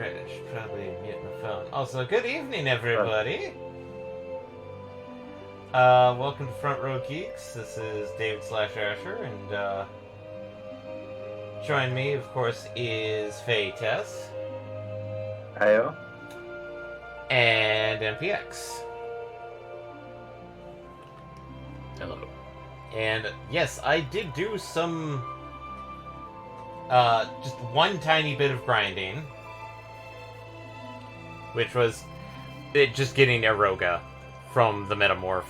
Right, I should probably mute my phone. Also, good evening, everybody. Welcome to Front Row Geeks. This is David / Asher, and join me, of course, is Faye Tess. Heyo. And MPX. Hello. And yes, I did do some, just one tiny bit of grinding. Which was it just getting Eroga from the Metamorph.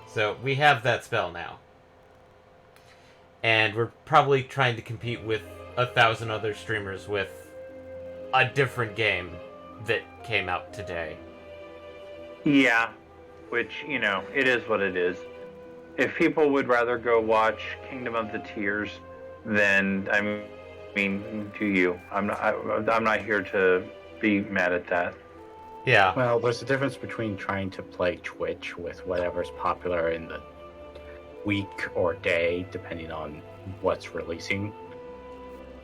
So we have that spell now. And we're probably trying to compete with 1,000 other streamers with a different game that came out today. Yeah, which, you know, it is what it is. If people would rather go watch Kingdom of the Tears, then I mean, do you? I'm not here to be mad at that. Yeah. Well, there's a difference between trying to play Twitch with whatever's popular in the week or day, depending on what's releasing,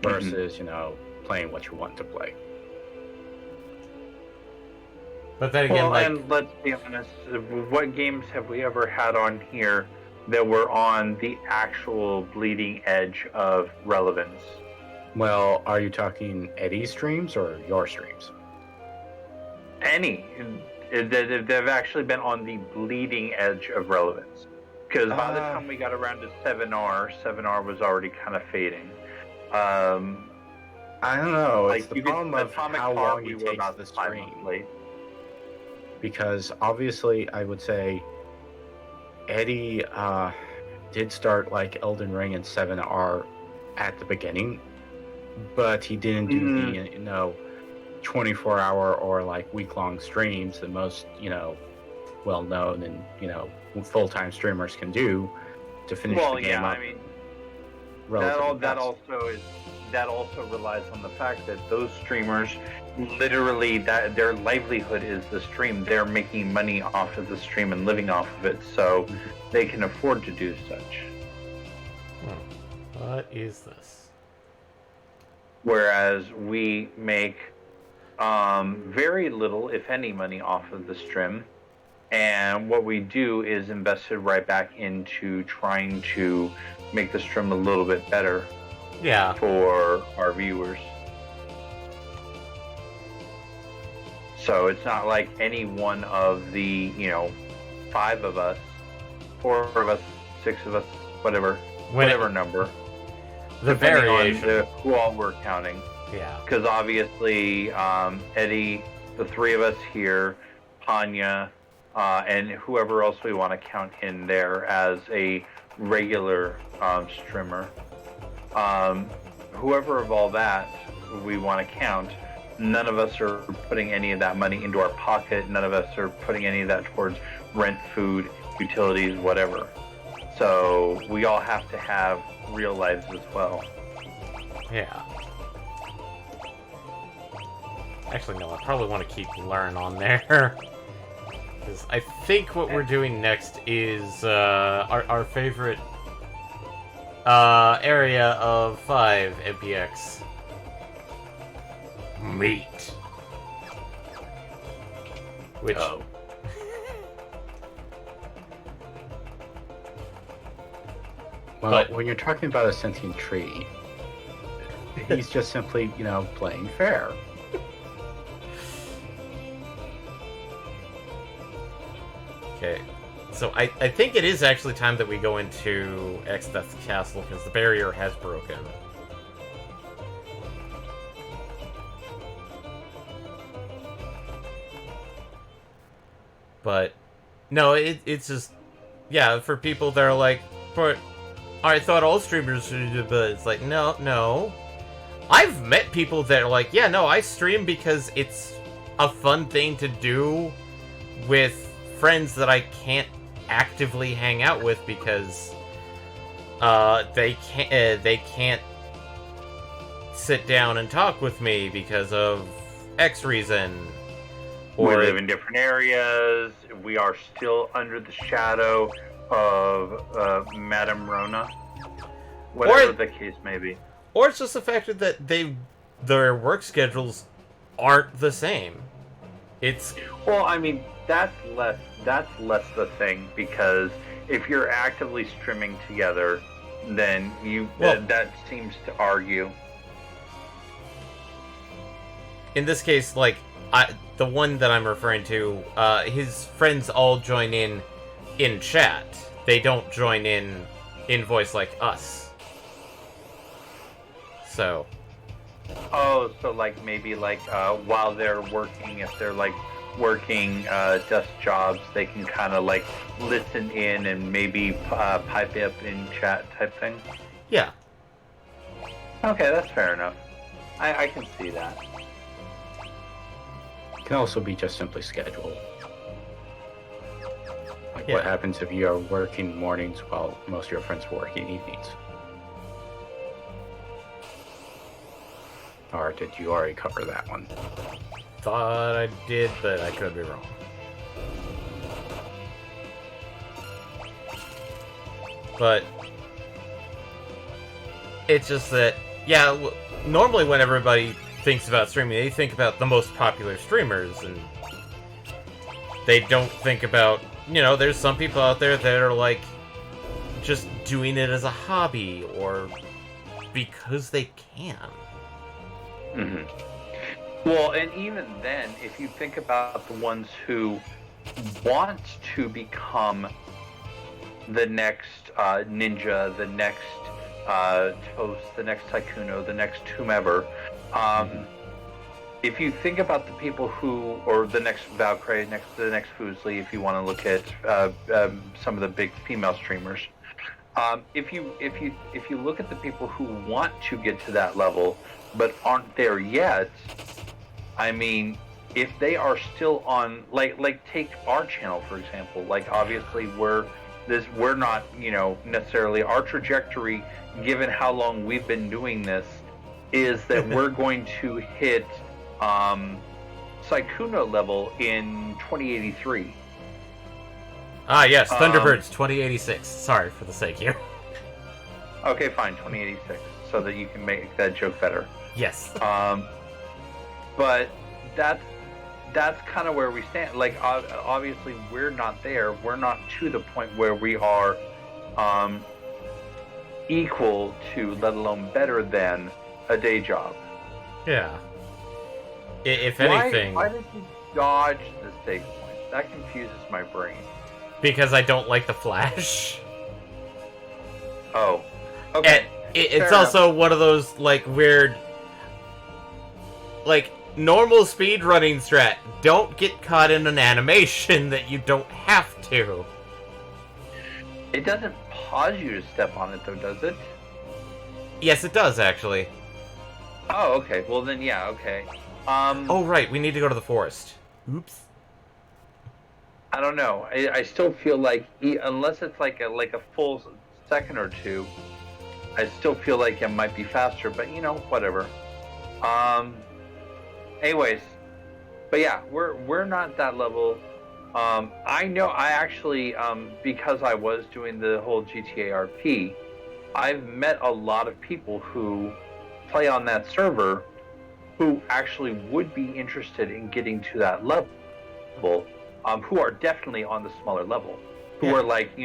versus, you know, playing what you want to play. But then again, well, and let's be honest, what games have we ever had on here that were on the actual bleeding edge of relevance? Well, are you talking Eddie's streams or your streams? Any. They've actually been on the bleeding edge of relevance. Because by the time we got around to 7R was already kind of fading. I don't know. Like, it's the problem of how long you take about the stream. Because obviously, I would say Eddie did start like Elden Ring and 7R at the beginning, but he didn't do the, you know, 24-hour or like week-long streams that most, you know, well-known and, you know, full-time streamers can do to finish the game up. I mean, that also relies on the fact that those streamers literally, that their livelihood is the stream. They're making money off of the stream and living off of it, so they can afford to do such. What is this? Whereas we make very little, if any, money off of the stream, and what we do is invest it right back into trying to make the stream a little bit better. Yeah. For our viewers. So it's not like any one of the, you know, 5 of us, 4 of us, 6 of us, whatever number. The variation. On who all we're counting. Yeah. Because obviously, Eddie, the 3 of us here, Panya, and whoever else we want to count in there as a regular streamer. Whoever of all that we want to count, none of us are putting any of that money into our pocket. None of us are putting any of that towards rent, food, utilities, whatever. So we all have to have real lives as well. Yeah. Actually, no, I probably want to keep Learn on there. Because I think what we're doing next is our favorite area of 5 MPX. Meat. Which... Oh. Well, But- when you're talking about a sentient tree, he's just simply, you know, playing fair. Okay. So I think it is actually time that we go into X-Death's castle, because the barrier has broken. But, no, it's just, yeah, for people that are like, but I thought all streamers should, but it's like, no. I've met people that are like, yeah, no, I stream because it's a fun thing to do with friends that I can't actively hang out with because they can't sit down and talk with me because of X reason. We live in different areas. We are still under the shadow of Madame Rona. whatever the case may be. Or it's just the fact that their work schedules aren't the same. It's Well, I mean, that's less the thing, because if you're actively streaming together, then that seems to argue. In this case, like the one that I'm referring to, his friends all join in chat. They don't join in voice like us. So. Oh, so like maybe like while they're working, if they're like working desk jobs, they can kind of like listen in and maybe pipe up in chat type thing. Yeah. Okay, that's fair enough. I can see that. It can also be just simply scheduled. Like Yeah. what happens if you are working mornings while most of your friends are working evenings? Or did you already cover that one? Thought I did, but I could be wrong. But it's just that, yeah, normally when everybody thinks about streaming, they think about the most popular streamers, and they don't think about, there's some people out there that are like just doing it as a hobby or because they can. Mm-hmm. Well, and even then, if you think about the ones who want to become the next Ninja, the next Toast, the next Tycoon, the next whomever, if you think about the people who, or the next Valkyrie, the next Fuslie, if you want to look at some of the big female streamers, if you look at the people who want to get to that level but aren't there yet, I mean, if they are still on, like take our channel for example, like obviously we're not, necessarily our trajectory, given how long we've been doing this, is that we're going to hit Sykkuno level in 2083. Ah, yes, Thunderbirds 2086. Sorry for the sake here. Okay, fine, 2086, so that you can make that joke better. Yes. But that's kind of where we stand. Like, obviously, we're not there. We're not to the point where we are equal to, let alone better than, a day job. Yeah. If anything... Why did you dodge the save point? That confuses my brain. Because I don't like the Flash. Oh. Okay. And it's also one of those, like, weird... Like, normal speedrunning strat. Don't get caught in an animation that you don't have to. It doesn't pause you to step on it, though, does it? Yes, it does, actually. Oh, okay. Well, then, yeah, okay. Oh, right. We need to go to the forest. Oops. I don't know. I still feel like, unless it's like a full second or two, I still feel like it might be faster, but, whatever. Anyways, but yeah, we're not that level. I know, I actually, because I was doing the whole GTA RP, I've met a lot of people who play on that server who actually would be interested in getting to that level, who are definitely on the smaller level, who are like,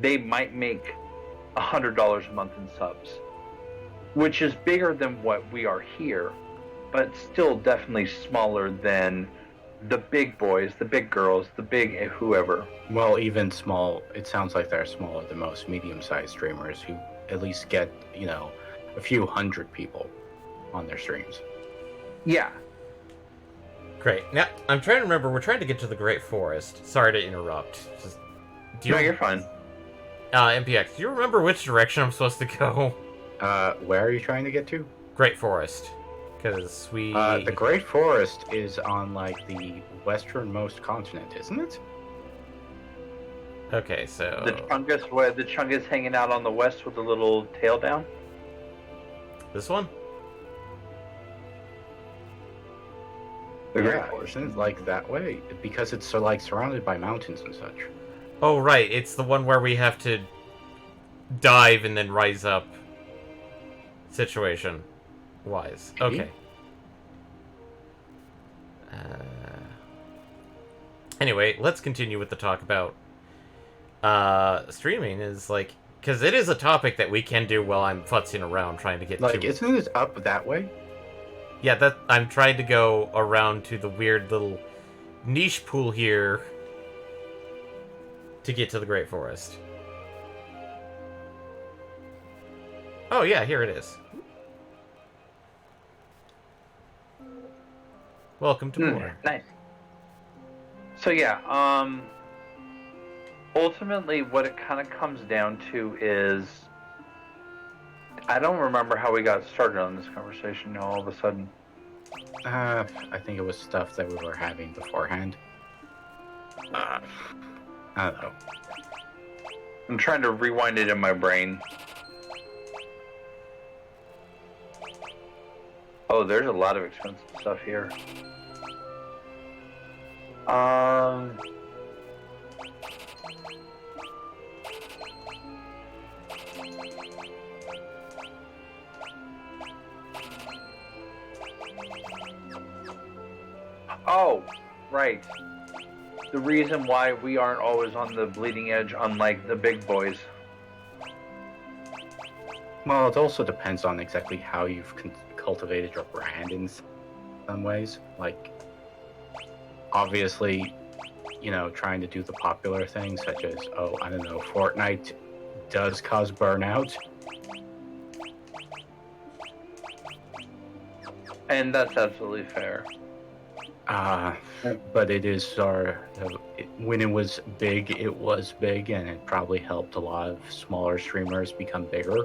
they might make $100 a month in subs, which is bigger than what we are here, but still definitely smaller than the big boys, the big girls, the big whoever. Well, even small, it sounds like they're smaller than most medium-sized streamers who at least get, a few hundred people on their streams. Yeah. Great. Now, I'm trying to remember, we're trying to get to the Great Forest. Sorry to interrupt. No, you're fine. MPX, do you remember which direction I'm supposed to go? Where are you trying to get to? Great Forest. Because we... The Great Forest is on, like, the westernmost continent, isn't it? Okay, so... The Chungus hanging out on the west with the little tail down? This one? Yeah, isn't it like that way? Because it's like surrounded by mountains and such. Oh, right. It's the one where we have to dive and then rise up situation wise. Maybe. Okay. Anyway, let's continue with the talk about streaming. Is like, because it is a topic that we can do while I'm futzing around trying to get Like, to. isn't it up that way? Yeah, that I'm trying to go around to the weird little niche pool here to get to the Great Forest. Oh yeah, here it is. Welcome to war. Nice. So yeah, ultimately what it kind of comes down to is, I don't remember how we got started on this conversation now all of a sudden. I think it was stuff that we were having beforehand. I don't know. I'm trying to rewind it in my brain. Oh, there's a lot of expensive stuff here. Oh, right. The reason why we aren't always on the bleeding edge, unlike the big boys. Well, it also depends on exactly how you've cultivated your brand in some ways. Like, obviously, you know, trying to do the popular things, such as, oh, I don't know, Fortnite does cause burnout. And that's absolutely fair. But it is when it was big, and it probably helped a lot of smaller streamers become bigger.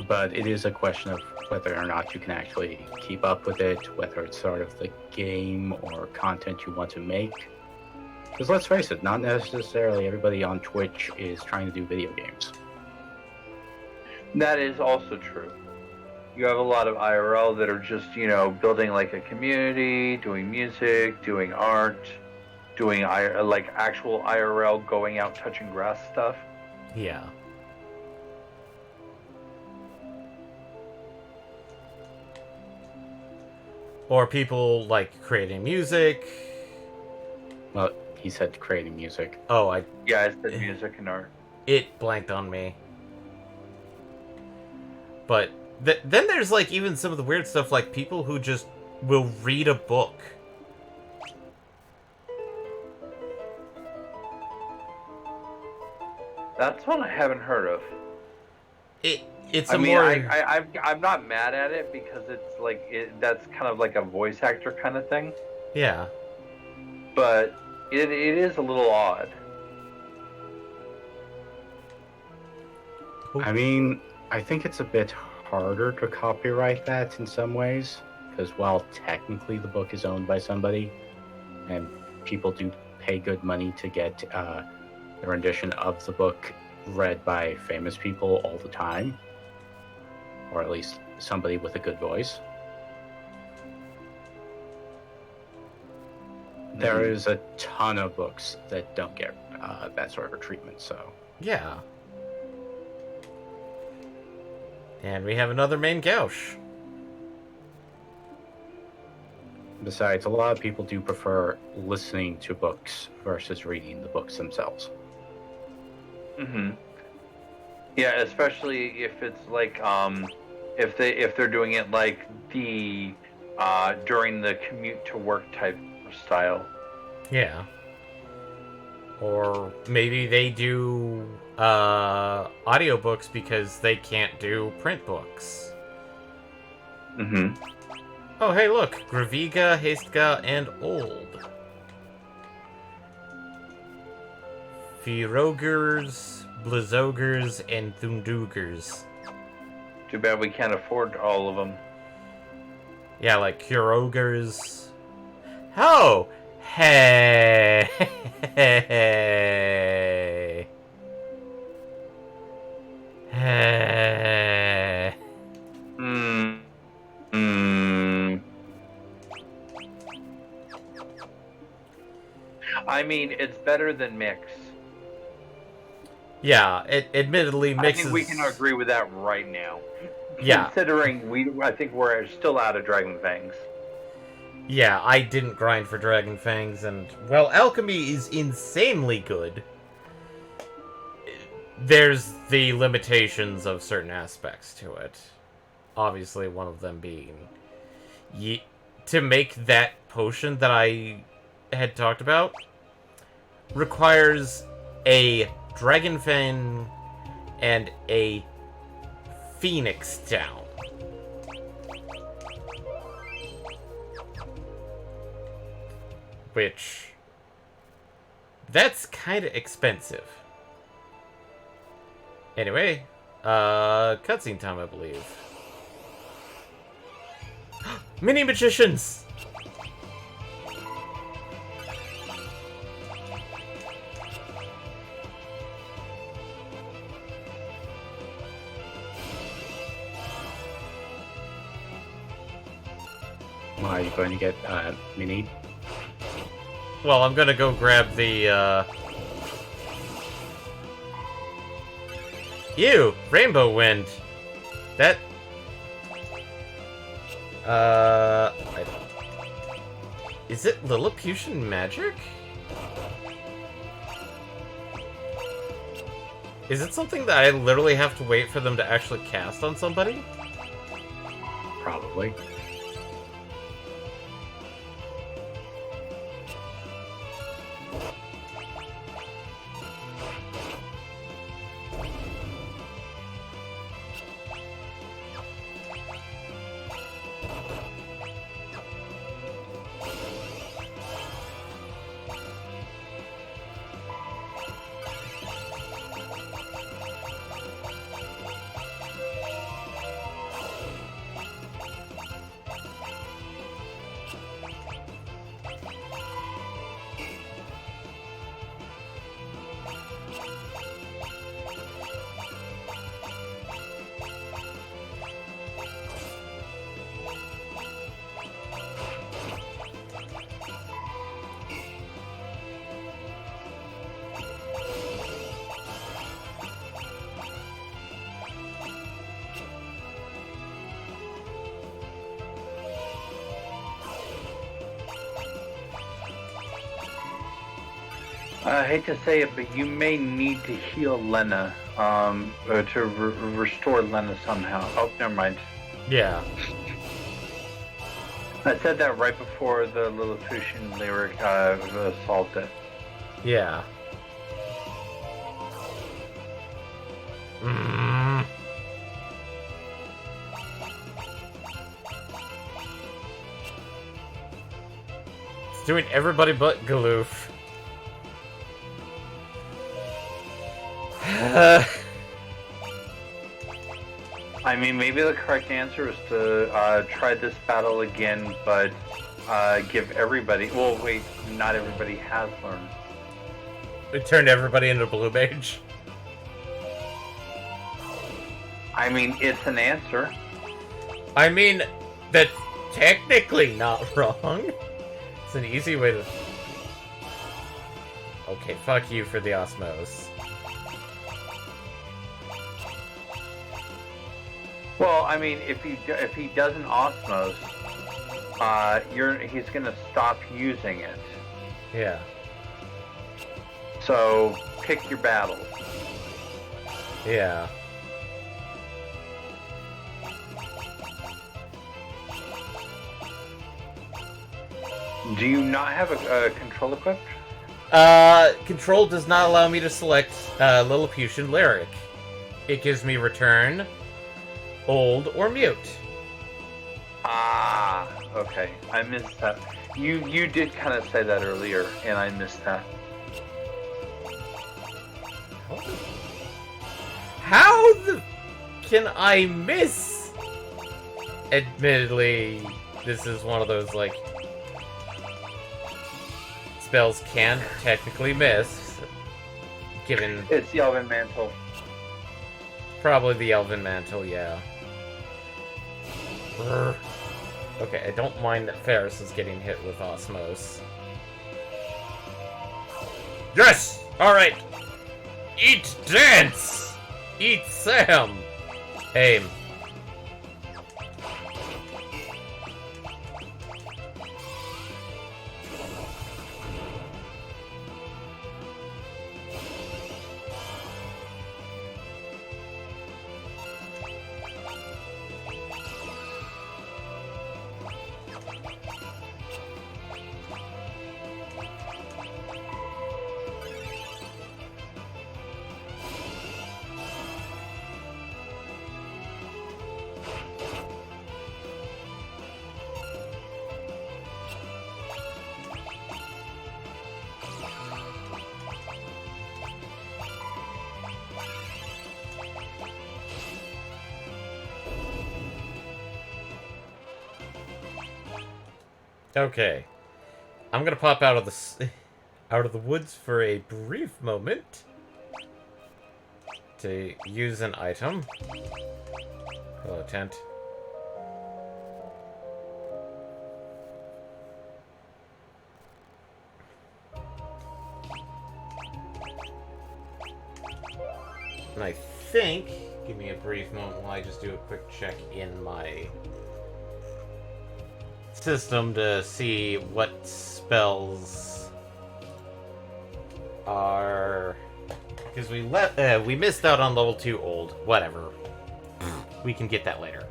But it is a question of whether or not you can actually keep up with it, whether it's sort of the game or content you want to make. Because let's face it, not necessarily everybody on Twitch is trying to do video games. That is also true. You have a lot of IRL that are just, you know, building like a community, doing music, doing art, doing like actual IRL, going out, touching grass stuff. Yeah. Or people like creating music. Well, he said creating music. Oh, Yeah, I said music and art. It blanked on me. But then there's like even some of the weird stuff, like people who just will read a book. That's one I haven't heard of. It's I a mean, more. I'm not mad at it because it's like that's kind of like a voice actor kind of thing. Yeah. But it is a little odd. I mean, I think it's a bit harder to copyright that in some ways, because while technically the book is owned by somebody, and people do pay good money to get the rendition of the book read by famous people all the time, or at least somebody with a good voice. There is a ton of books that don't get that sort of treatment, so... Yeah. And we have another main gauche. Besides, a lot of people do prefer listening to books versus reading the books themselves. Mm-hmm. Yeah, especially if it's like if they're doing it like the during the commute to work type of style. Yeah. Or maybe they do audiobooks because they can't do print books. Mm-hmm. Oh, hey, look. Graviga, Hastega, and Old. Firogers, Blizogers, and Thundugers. Too bad we can't afford all of them. Yeah, like Kurogers. Oh! Hey! Hey! Hey! I mean, it's better than mix. Yeah, it admittedly I mixes... think we can agree with that right now. Yeah. Considering I think we're still out of Dragon Fangs. Yeah, I didn't grind for Dragon Fangs, and, well, alchemy is insanely good. There's the limitations of certain aspects to it. Obviously, one of them being... to make that potion that I had talked about requires a Dragon Fang and a Phoenix down. Which... that's kind of expensive. Anyway, cutscene time, I believe. Mini magicians! Are you going to get mini? Well, I'm gonna go grab the, Ew! Rainbow Wind! That... Is it Lilliputian magic? Is it something that I literally have to wait for them to actually cast on somebody? Probably. I hate to say it, but you may need to heal Lena, or to restore Lena somehow. Oh, never mind. Yeah. I said that right before the Lilliputian lyric assaulted. Yeah. Mm. It's doing everybody but Galoof. I mean, maybe the correct answer is to try this battle again, but give everybody... Well, wait, not everybody has learned. It turned everybody into Blue Mage. I mean, it's an answer. I mean, that's technically not wrong. It's an easy way to... Okay, fuck you for the Osmos. Well, I mean, if he doesn't Osmos, he's gonna stop using it. Yeah. So pick your battles. Yeah. Do you not have a control equipped? Control does not allow me to select Lilliputian Lyric. It gives me Return, Hold, or Mute. Ah, okay. I missed that. You did kind of say that earlier, and I missed that. How the... can I miss? Admittedly, this is one of those, like... spells can technically miss, given... It's the Elven Mantle. Probably the Elven Mantle, yeah. Brr. Okay, I don't mind that Ferris is getting hit with Osmos. Yes! Alright! Eat dance! Eat Sam! Aim. Okay, I'm gonna pop out of the woods for a brief moment to use an item. Hello, tent. And I think, give me a brief moment while I just do a quick check in my system to see what spells are, because we missed out on level 2 old. Whatever, we can get that later.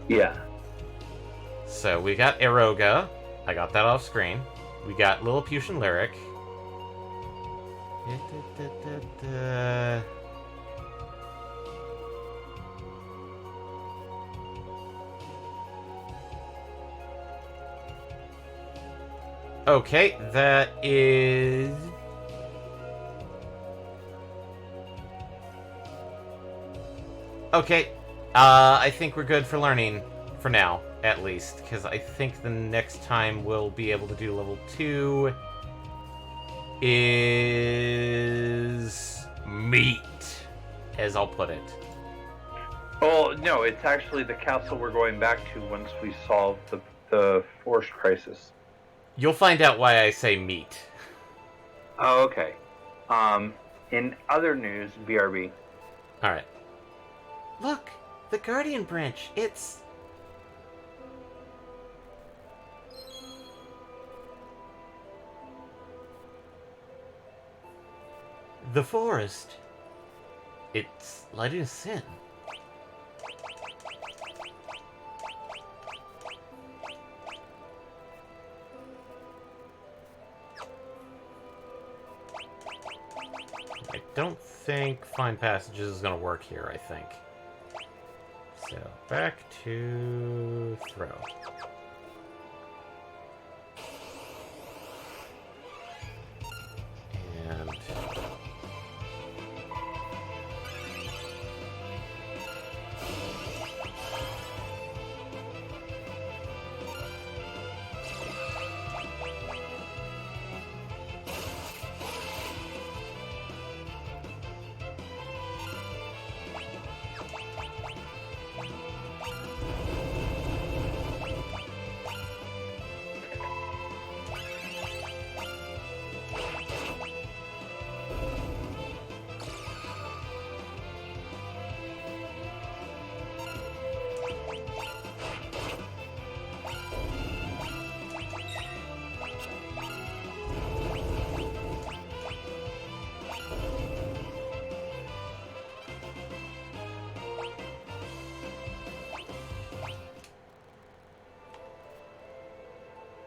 Yeah. So we got Eroga. I got that off screen. We got Lilliputian Lyric. Okay, that is... Okay, I think we're good for learning, for now, at least, because I think the next time we'll be able to do level 2 is... meat, as I'll put it. Well, no, it's actually the castle we're going back to once we solve the forest crisis. You'll find out why I say meat. Oh, okay. In other news, BRB. Alright. Look! The Guardian branch! It's... the forest. It's lighting a sin. I don't think Find Passages is going to work here, I think. So, back to throw. And...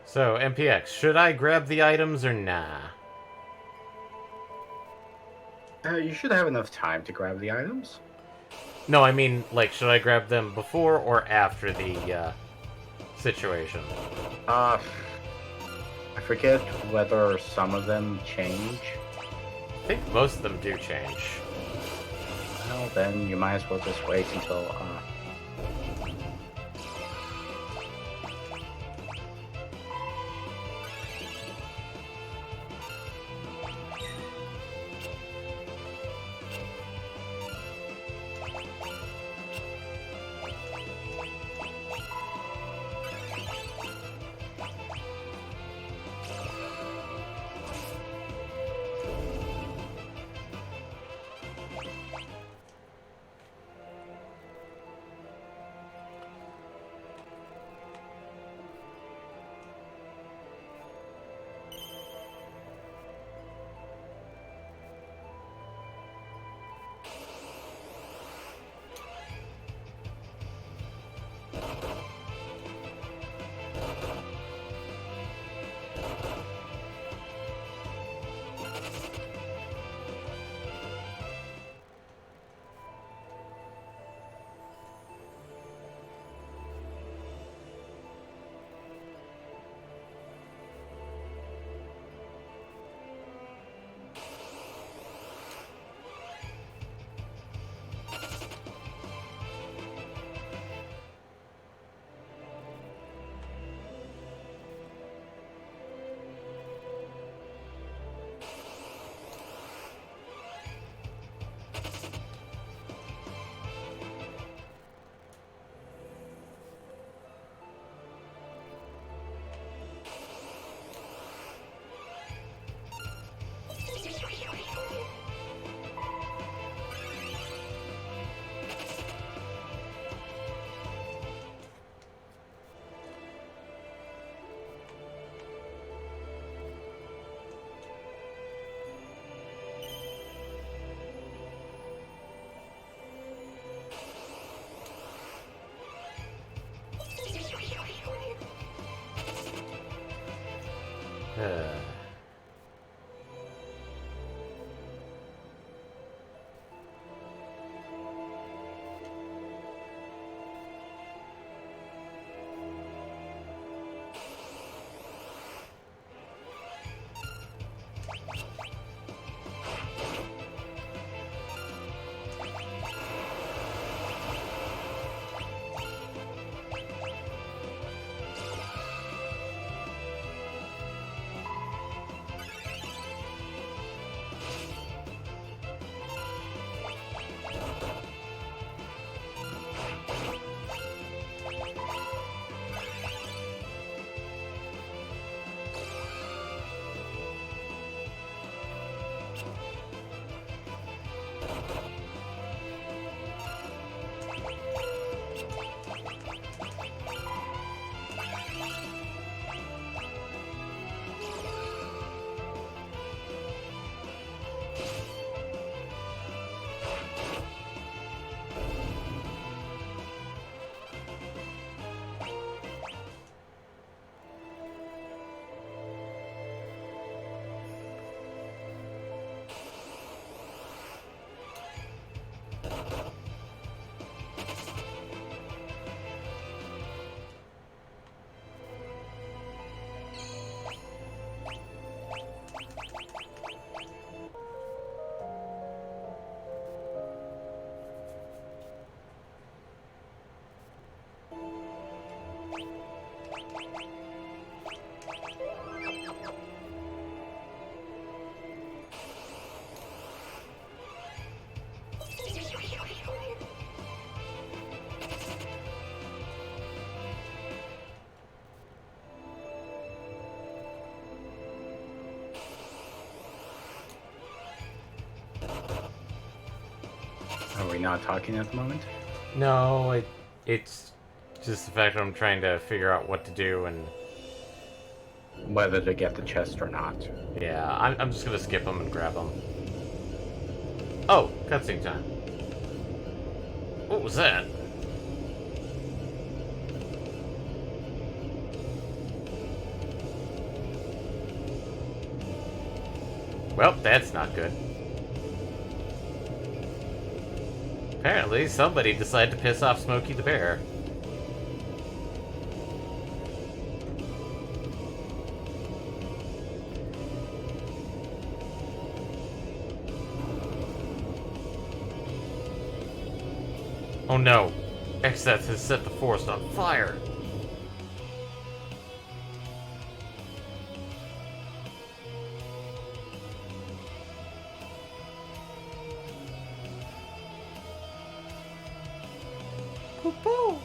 So, MPX, should I grab the items or nah? You should have enough time to grab the items. No, I mean, like, should I grab them before or after the, situation? I forget whether some of them change. I think most of them do change. Well, then you might as well just wait until, Are we not talking at the moment? No, it's just the fact that I'm trying to figure out what to do, and Whether to get the chest or not. yeah, I'm just gonna skip them and grab them. Oh, cutscene time. What was that? Well, that's not good. Apparently, somebody decided to piss off Smokey the Bear. Oh no! Excess has set the forest on fire! Poo-poo!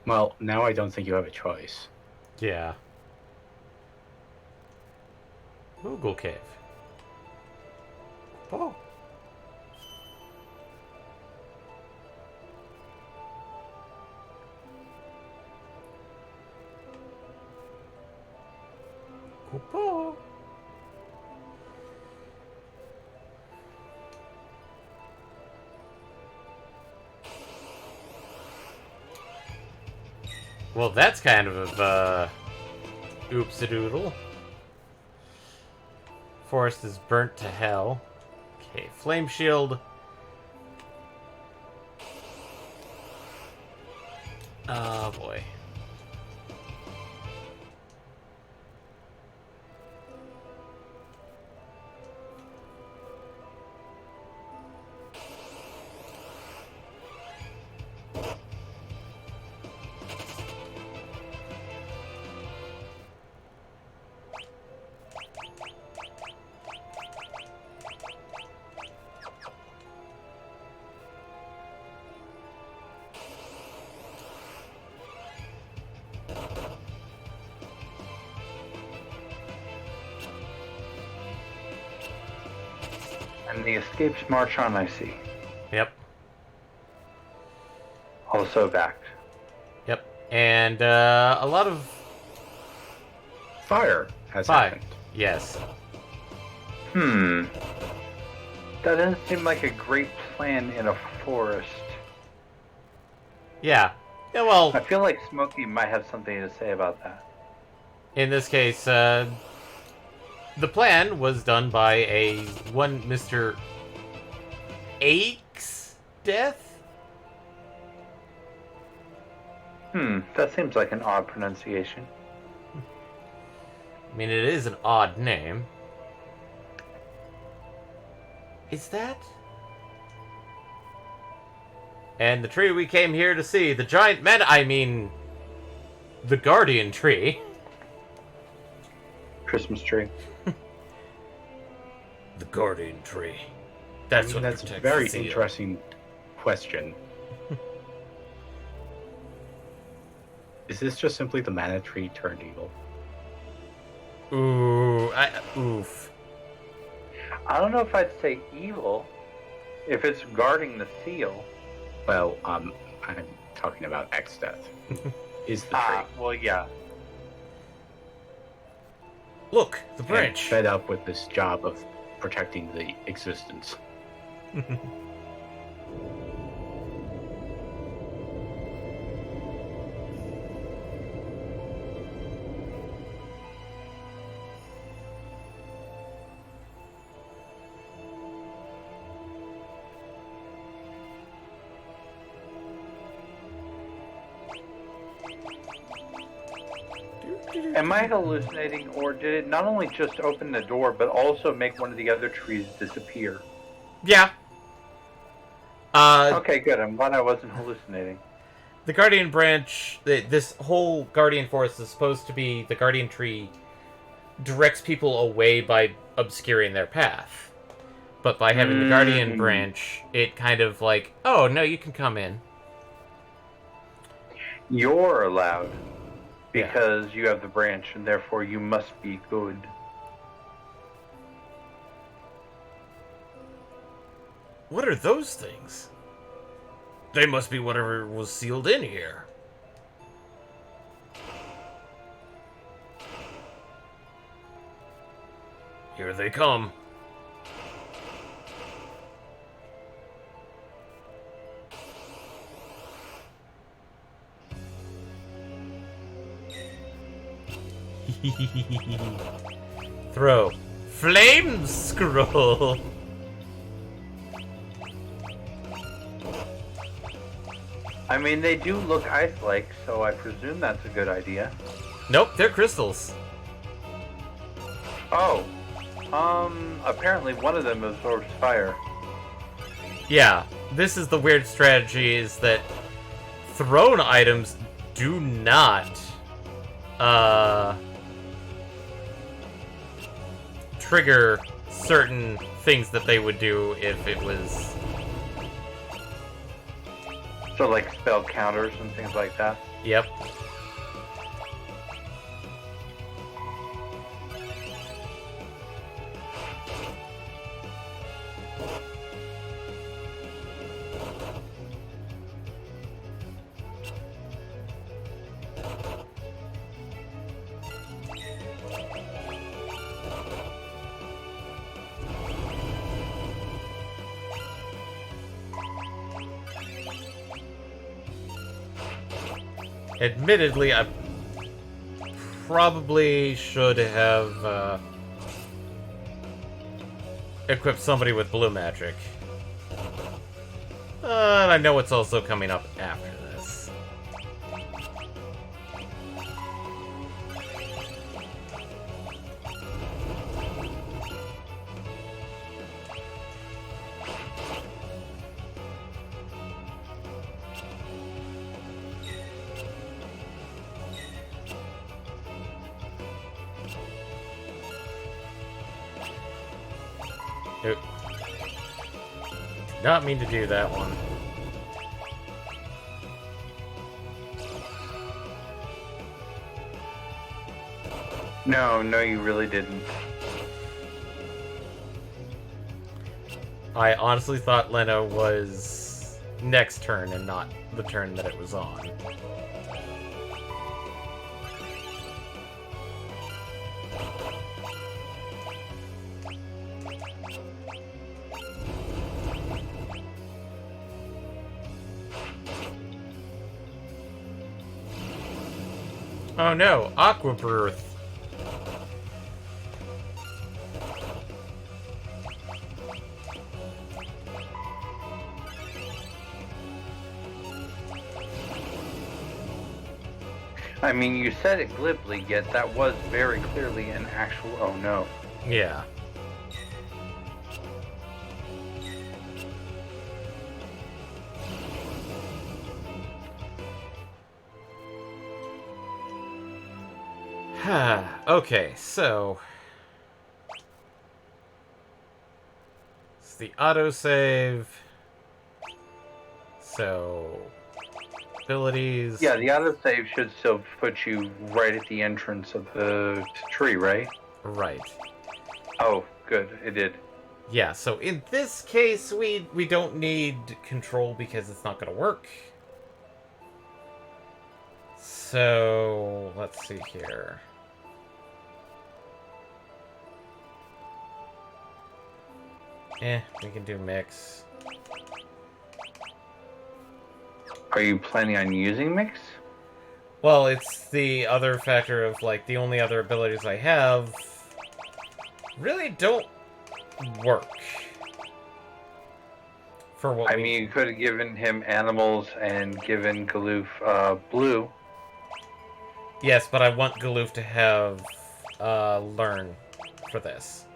Well, now I don't think you have a choice. Yeah. Moogle Cave. Oh. Oh. Well, that's kind of a oops-a-doodle. Forest is burnt to hell. Okay, flame shield. Oh boy. And the escapes march on, I see. Yep. Also backed. Yep. And a lot of Fire has fire. happened. Yes. That doesn't seem like a great plan in a forest. Yeah. Yeah, well, I feel like Smokey might have something to say about that. in this case, the plan was done by a one Mr. Ake's death? That seems like an odd pronunciation. I mean, it is an odd name. Is that? And the tree we came here to see, the giant the guardian tree. Christmas tree. The guardian tree. That's a very interesting question. Is this just simply the mana tree turned evil? Oof. I don't know if I'd say evil. If it's guarding the seal. Well, I'm talking about X Death. Is the tree. Well, yeah. Look, the And branch. fed up with this job of protecting the existence. Am I hallucinating, or did it not only just open the door, but also make one of the other trees disappear? Yeah. Okay, good. I'm glad I wasn't hallucinating. The guardian branch, this whole guardian forest is supposed to be the guardian tree directs people away by obscuring their path. But by having the guardian branch, it kind of like, oh, no, you can come in. You're allowed because you have the branch, and therefore you must be good. What are those things? They must be whatever was sealed in here. Here they come. Throw. Flame scroll. I mean, they do look ice-like, so I presume that's a good idea. Nope, they're crystals. Oh. Apparently one of them absorbs fire. Yeah, this is the weird strategy, is that thrown items do not, trigger certain things that they would do if it was... So like spell counters and things like that? Yep. Admittedly, I probably should have equipped somebody with blue magic. I know it's also coming up after this. Did not mean to do that one. No, you really didn't. I honestly thought Leno was next turn and not the turn that it was on. Oh no, Aqua Birth. I mean, you said it glibly, yet that was very clearly an actual oh no. Yeah. Okay, so it's the autosave. So abilities. Yeah, the autosave should still put you right at the entrance of the tree, right? Right. Oh, good, it did. Yeah, so in this case we don't need control because it's not gonna work. So let's see here. We can do mix. Are you planning on using mix? Well, it's the other factor of, like, the only other abilities I have really don't work. For what I mean, you could have given him animals and given Galoof blue. Yes, but I want Galoof to have learn for this.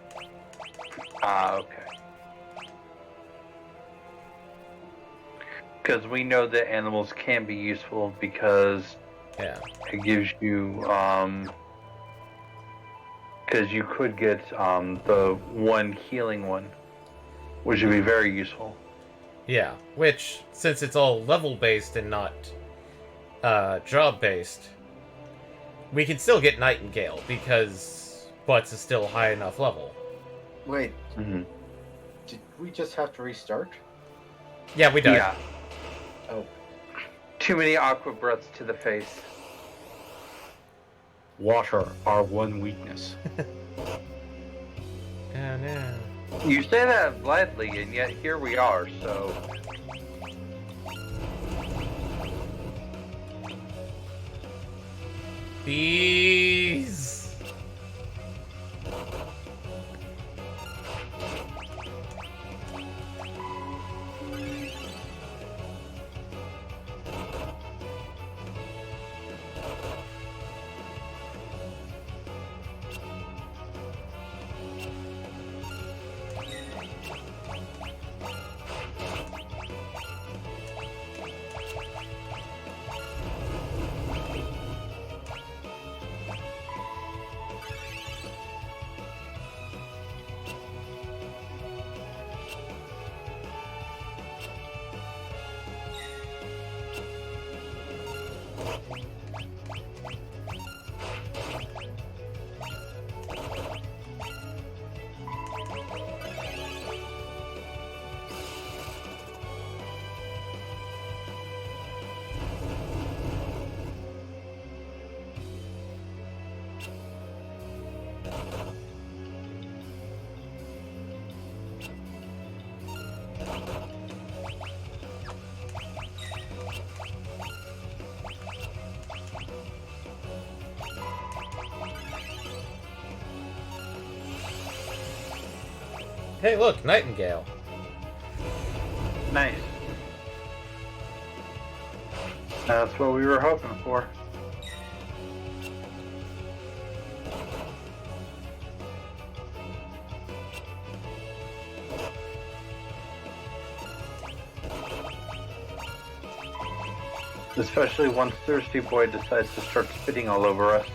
Okay. Because we know that animals can be useful because Yeah. it gives you, because you could get the one healing one, which would be very useful. Yeah, which, since it's all level-based and not job-based, we can still get Nightingale, because Butts is still high enough level. Wait, Mm-hmm. did we just have to restart? Yeah, we died. Yeah. Oh, Too many aqua breaths to the face. water, our one weakness. Oh, no. You say that lightly, and yet here we are, so... Bees! Hey, look, Nightingale. Nice. That's what we were hoping for. Especially once Thirsty Boy decides to start spitting all over us.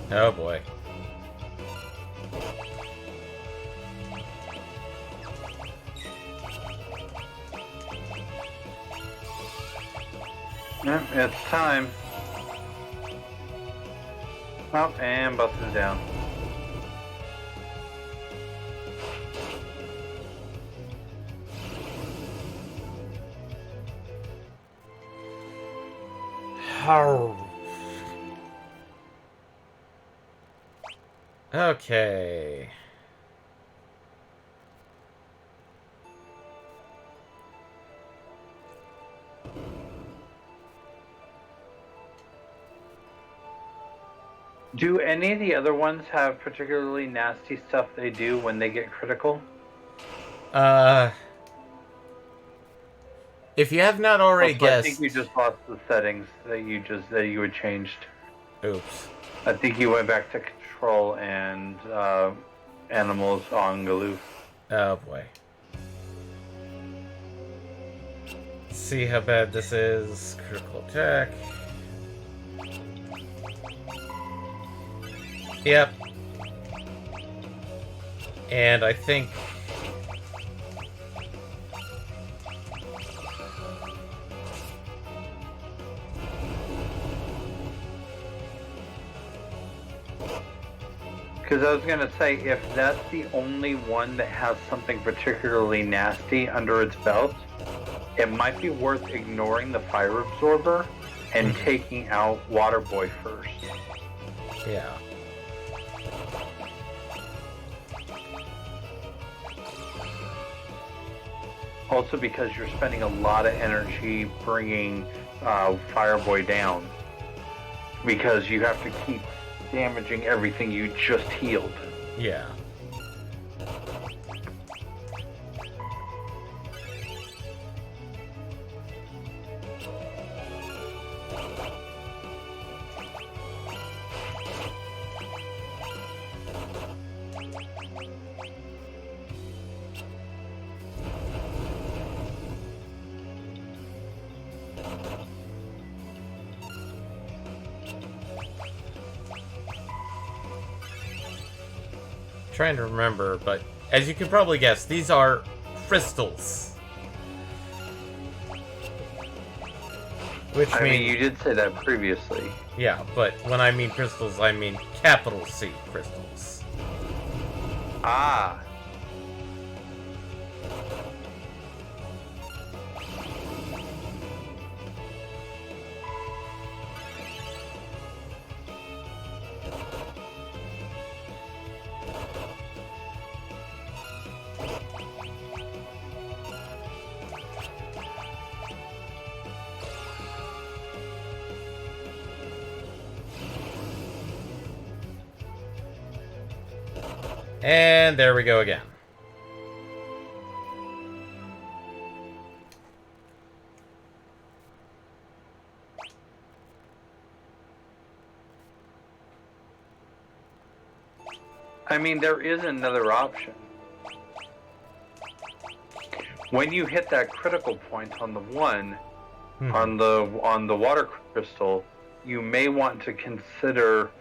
Oh boy. Yep, it's time. Oh, and busted down. Okay. Do any of the other ones have particularly nasty stuff they do when they get critical? If you have not already Also, I guessed... think you just lost the settings that you had changed. Oops. I think you went back to control and animals on Galoof. Oh boy. Let's see how bad this is. Critical attack. Yep. And I think... Because I was going to say, if that's the only one that has something particularly nasty under its belt, it might be worth ignoring the fire absorber and taking out Waterboy first. Yeah. Also because you're spending a lot of energy bringing Fireboy down. Because you have to keep damaging everything you just healed. Yeah. Trying to remember, but as you can probably guess, these are crystals. Which I mean, mean, you did say that previously. yeah, but when I mean crystals, I mean capital C crystals. Ah. And there we go again. I mean, there is another option. When you hit that critical point on the one, on the water crystal, you may want to consider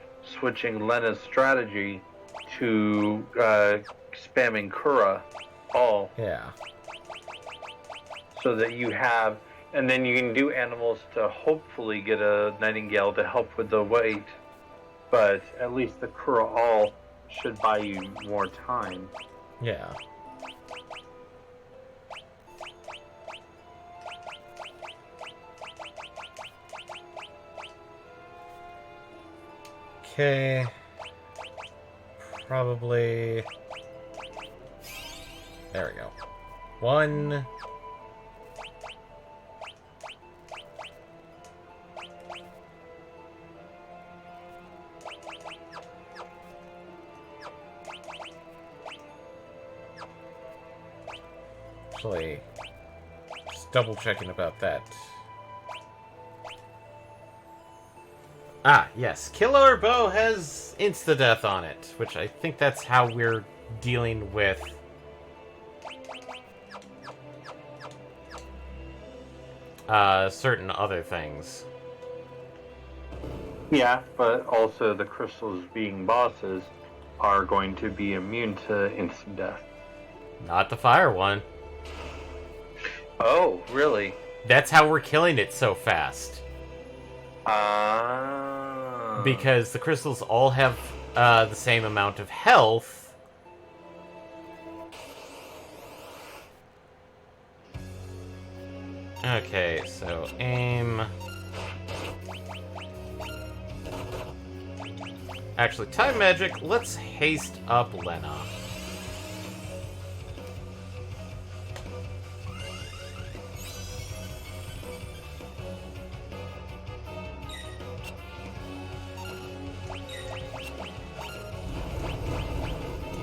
switching Lena's strategy to spamming Kura all, Yeah. so that you have, and then you can do animals to hopefully get a Nightingale to help with the weight, but at least the Kura all should buy you more time. Yeah. Okay. Probably. There we go. One. Actually, just double checking about that. Ah, yes. Killer Bow has insta-death on it, which I think that's how we're dealing with certain other things. Yeah, but also the crystals being bosses are going to be immune to instant death. Not the fire one. Oh, really? That's how we're killing it so fast. Because the crystals all have the same amount of health. Okay, so aim. Actually, time magic. Let's haste up Lena.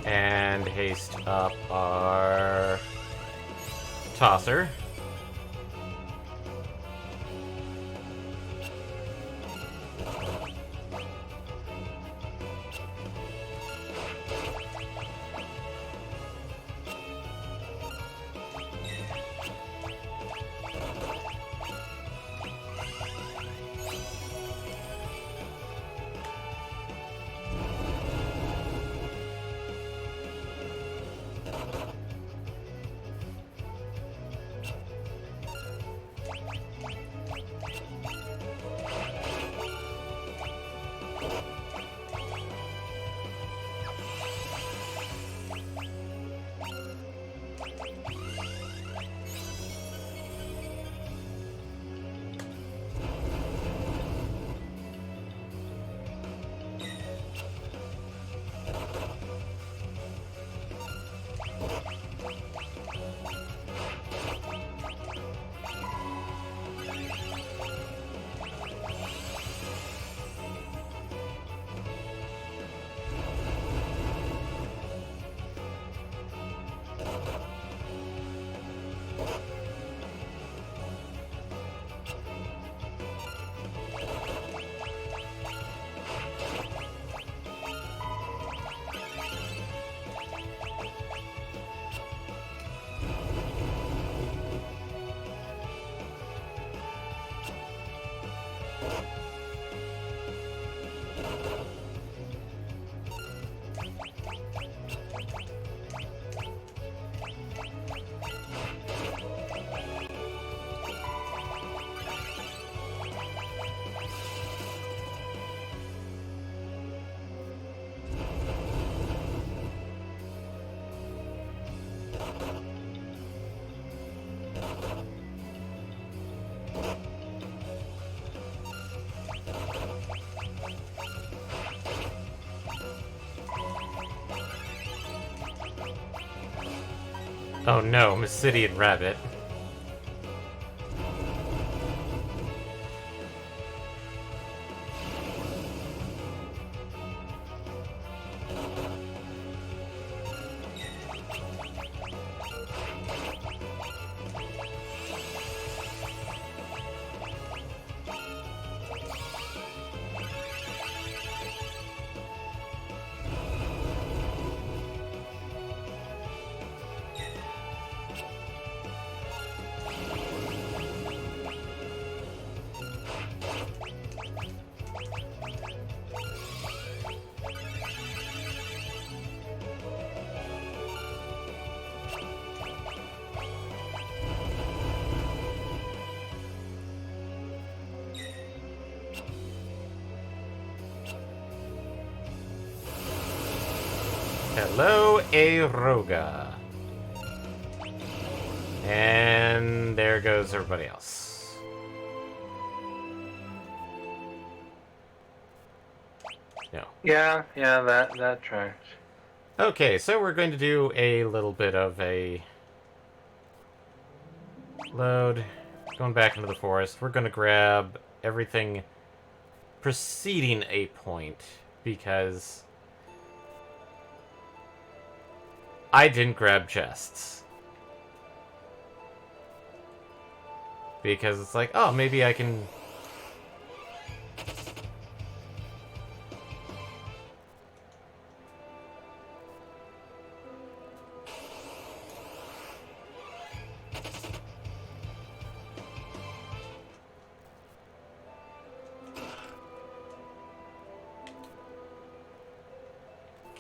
And haste up our tosser. Oh no, Mysidian Rabbit. Hello, Aeroga. And there goes everybody else. No. Yeah, that tracks. Okay, so we're going to do a little bit of a load. Going back into the forest. We're going to grab everything preceding a point, because I didn't grab chests. Because it's like, oh, maybe I can...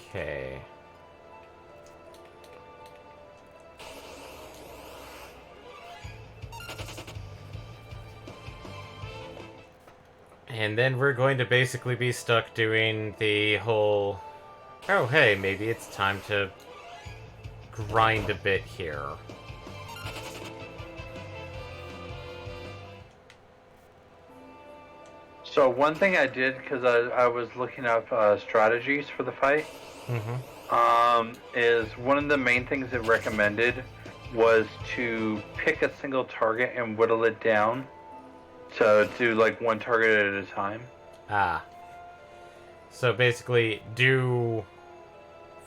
Okay. And then we're going to basically be stuck doing the whole... Oh, hey, maybe it's time to grind a bit here. So one thing I did, because I was looking up strategies for the fight, is one of the main things it recommended was to pick a single target and whittle it down to do like one target at a time. Ah. So basically, do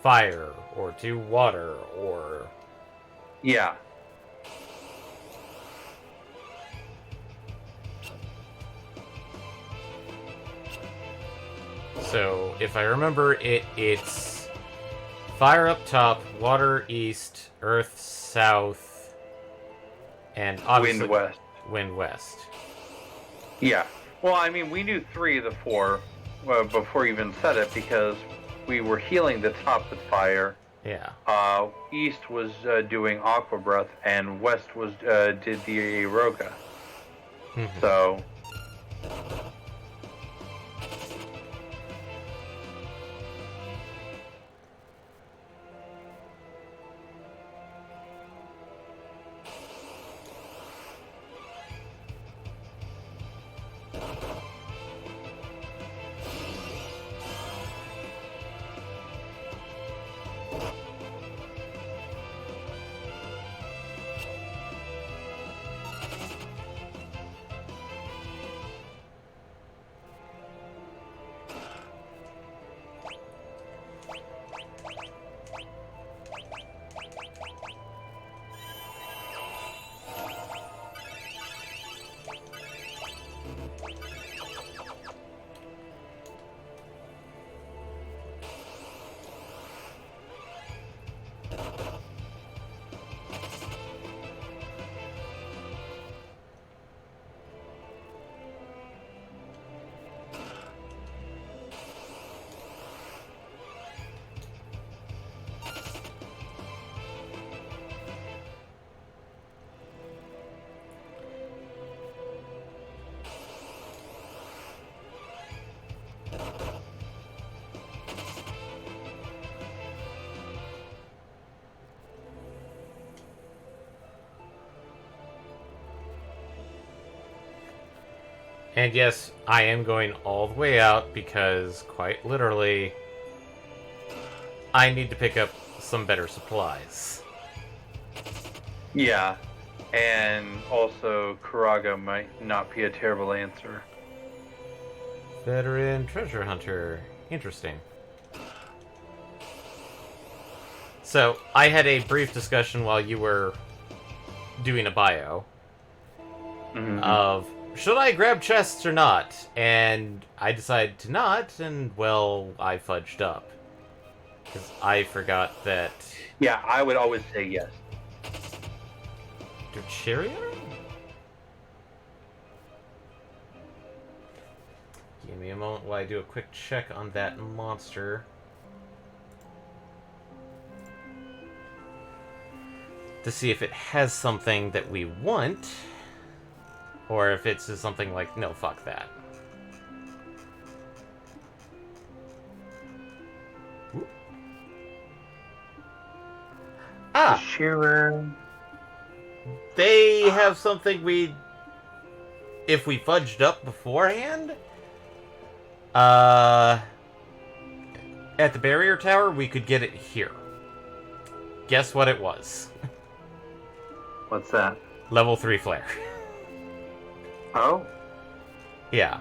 fire, or do water, or... Yeah. So, if I remember it's fire up top, water east, earth south, and obviously... Wind west. Wind west. Yeah. Well, I mean, we knew 3 of the 4 before you even said it, because we were healing the top with fire. Yeah. East was doing aqua breath, and west was did the Aeroga. So... And yes, I am going all the way out because, quite literally, I need to pick up some better supplies. Yeah, and also Kuraga might not be a terrible answer. Veteran treasure hunter. Interesting. So, I had a brief discussion while you were doing a bio of should I grab chests or not? And I decided to not, and well, I fudged up. Because I forgot that. Yeah, I would always say yes. Ducheria? Give me a moment while I do a quick check on that monster. To see if it has something that we want. Or if it's just something like, no, fuck that. Ooh. Ah! Shearer. They have something we... If we fudged up beforehand? At the barrier tower, we could get it here. Guess what it was? What's that? Level 3 flare. Oh, Yeah.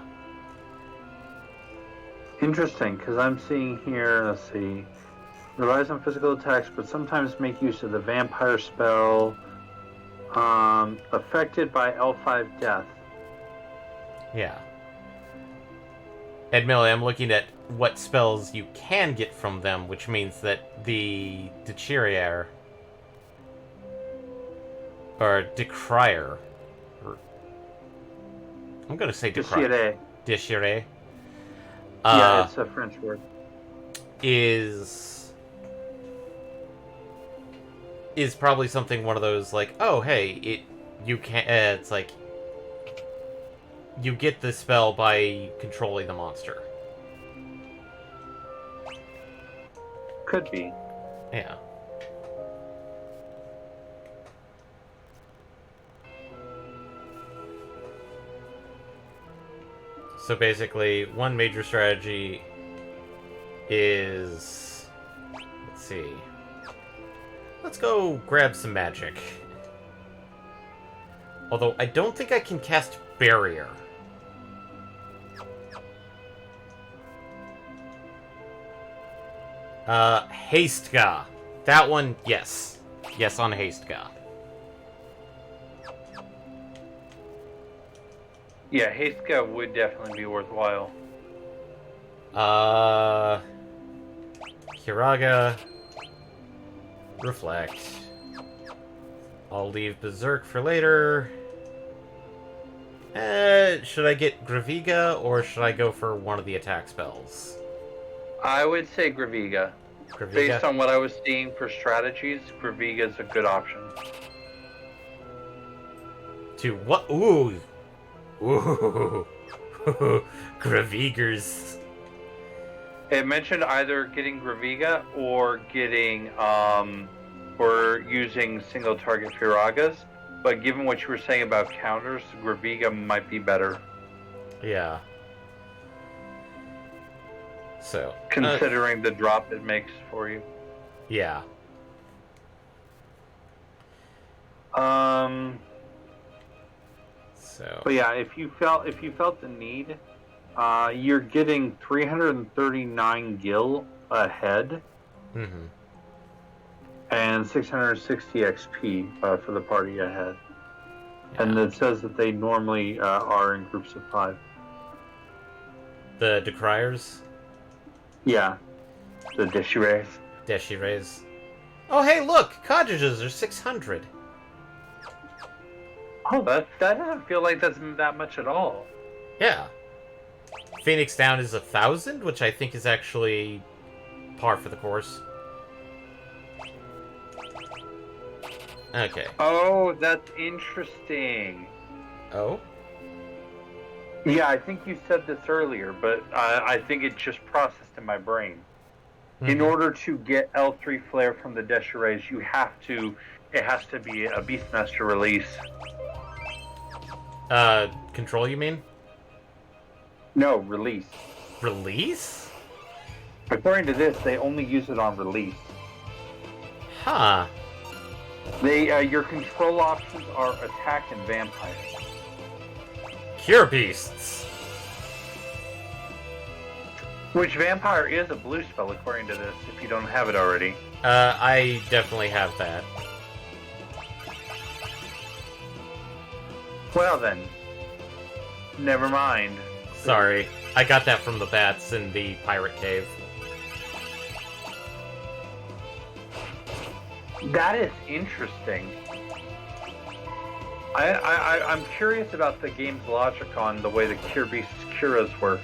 interesting, because I'm seeing here, let's see, relies on physical attacks, but sometimes make use of the vampire spell, affected by L5 death. Yeah. Admittedly, I'm looking at what spells you can get from them, which means that the Decrier, or Decrier, I'm going to say Decrier. Decrier. Yeah, it's a French word. Is probably something one of those like, oh hey, you can it's like you get the spell by controlling the monster. Could be. Yeah. So basically, one major strategy is... Let's see. Let's go grab some magic. Although, I don't think I can cast Barrier. Hastegar. That one, yes. Yes on Hastegar. Yeah, Hastegar would definitely be worthwhile. Kiraga. Reflect. I'll leave Berserk for later. Should I get Graviga, or should I go for one of the attack spells? I would say Graviga. Graviga? Based on what I was seeing for strategies, Graviga is a good option. To what? Ooh. Ooh. Gravigers. It mentioned either getting Graviga or getting, or using single target Firagas, but given what you were saying about counters, Graviga might be better. Yeah. So. Considering the drop it makes for you. Yeah. So. But yeah, if you felt the need, you're getting 339 gil ahead. Mm-hmm. And 660 XP for the party ahead. Yeah. And it says that they normally are in groups of 5. The Decriers? Yeah. The Deshires. Deshires. Oh, hey, look! Cottages are 600. Oh, that doesn't feel like that's that much at all. Yeah. Phoenix Down is 1,000, which I think is actually par for the course. Okay. Oh, that's interesting. Oh? Yeah, I think you said this earlier, but I think it just processed in my brain. Mm-hmm. In order to get L3 Flare from the Deshires, it has to be a Beastmaster release. Control, you mean? No, release. Release? According to this, they only use it on release. Huh. Your control options are attack and vampire. Cure beasts. Which vampire is a blue spell according to this, if you don't have it already. I definitely have that. Well then, never mind. Sorry, I got that from the bats in the pirate cave. That is interesting. I'm curious about the game's logic on the way the Cure Beast's Curas work.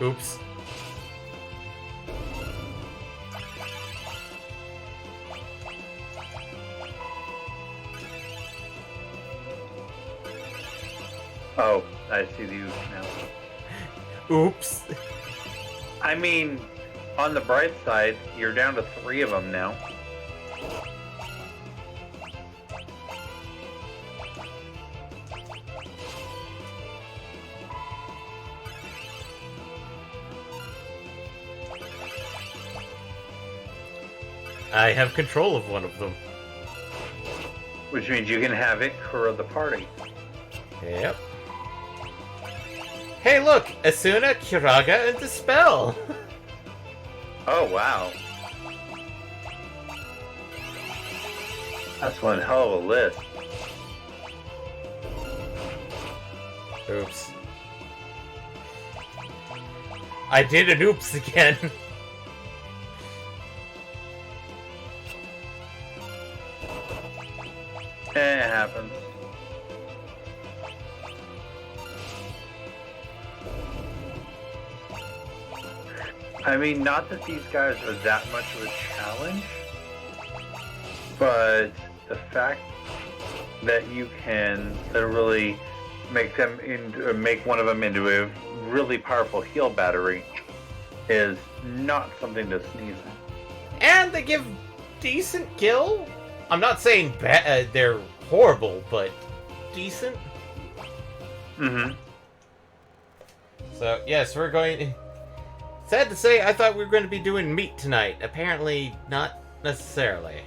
Oops. Oh, I see the oops now. Oops. I mean, on the bright side, you're down to 3 of them now. I have control of one of them. Which means you can have it cure the party. Yep. Hey, look! Asuna, Kiraga, and Dispel! Oh, wow. That's one hell of a list. Oops. I did an oops again. It happens. I mean, not that these guys are that much of a challenge, but the fact that you can literally make them into, make one of them into a really powerful heal battery is not something to sneeze at. And they give decent kill? I'm not saying they're horrible, but decent. Mm-hmm. So, yes, we're going... Sad to say, I thought we were going to be doing meat tonight. Apparently, not necessarily.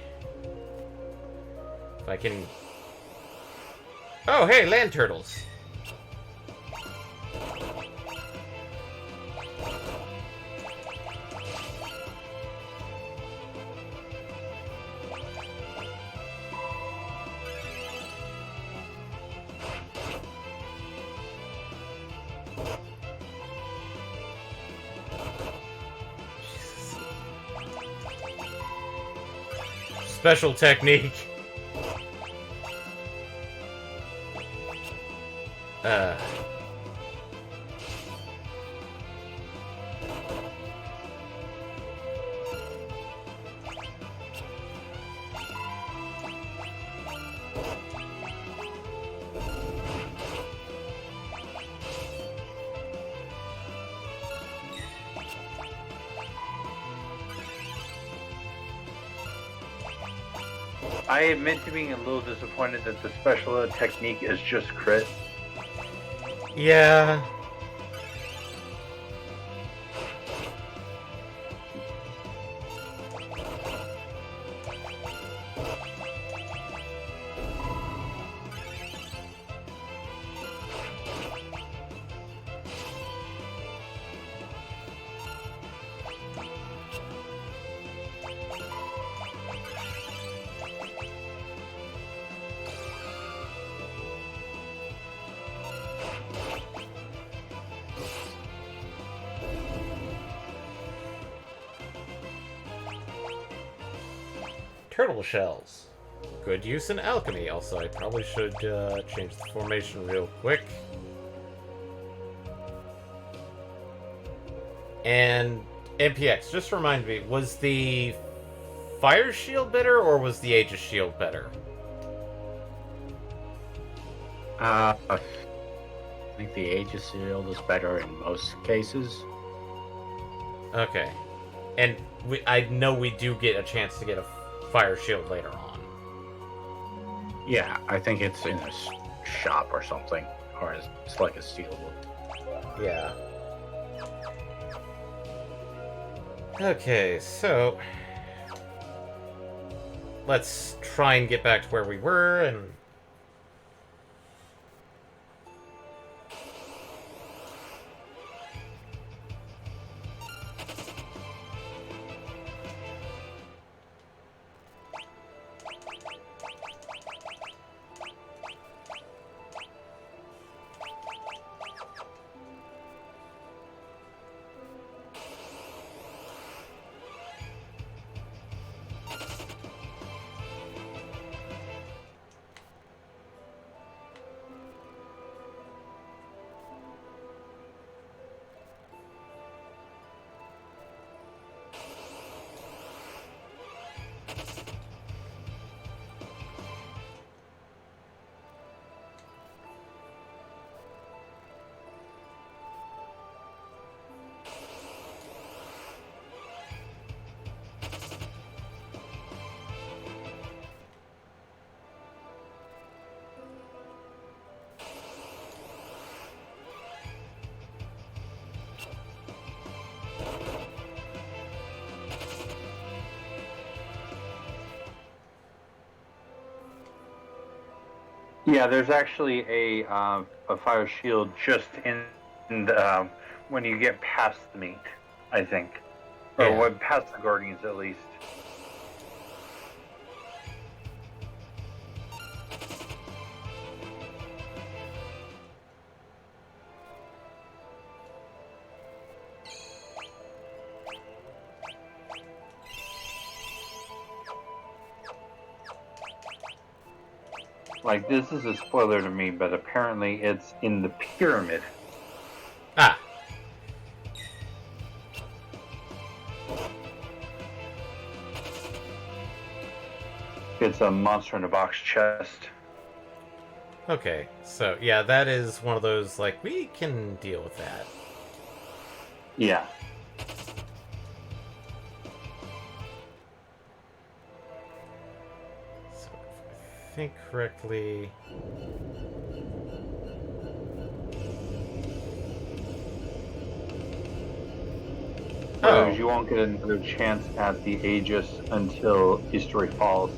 If I can... Oh, hey, land turtles. Special technique. I admit to being a little disappointed that the special technique is just crit. Yeah. Turtle shells. Good use in alchemy. Also, I probably should change the formation real quick. And MPX, just remind me, was the Fire Shield better or was the Aegis Shield better? I think the Aegis Shield is better in most cases. Okay. And I know we do get a chance to get a Fire Shield later on. Yeah, I think it's in a shop or something, or it's like a stealable. Yeah. Okay, so let's try and get back to where we were, and Yeah, there's actually a fire shield just in the when you get past the meat, I think, or Yeah. what past the guardians at least. Like, this is a spoiler to me, but apparently it's in the pyramid. ah, It's a monster in a box chest. okay. So yeah, that is one of those like we can deal with that. Yeah. So if I think correctly. Oh, You won't get another chance at the Aegis until History Falls.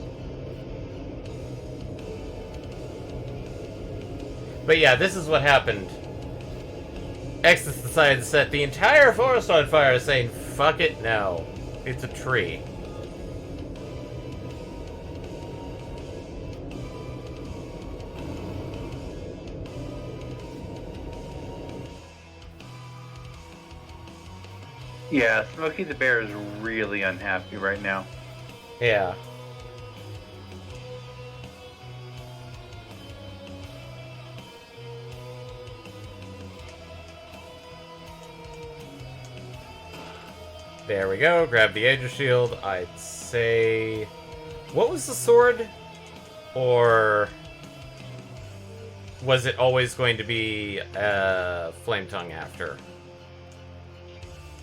but yeah, this is what happened. Exodus decided to set the entire forest on fire, saying, fuck it, no. It's a tree. Yeah, Smokey the Bear is really unhappy right now. Yeah. There we go. Grab the Aegis Shield. I'd say... What was the sword? Or... was it always going to be Flame Tongue after?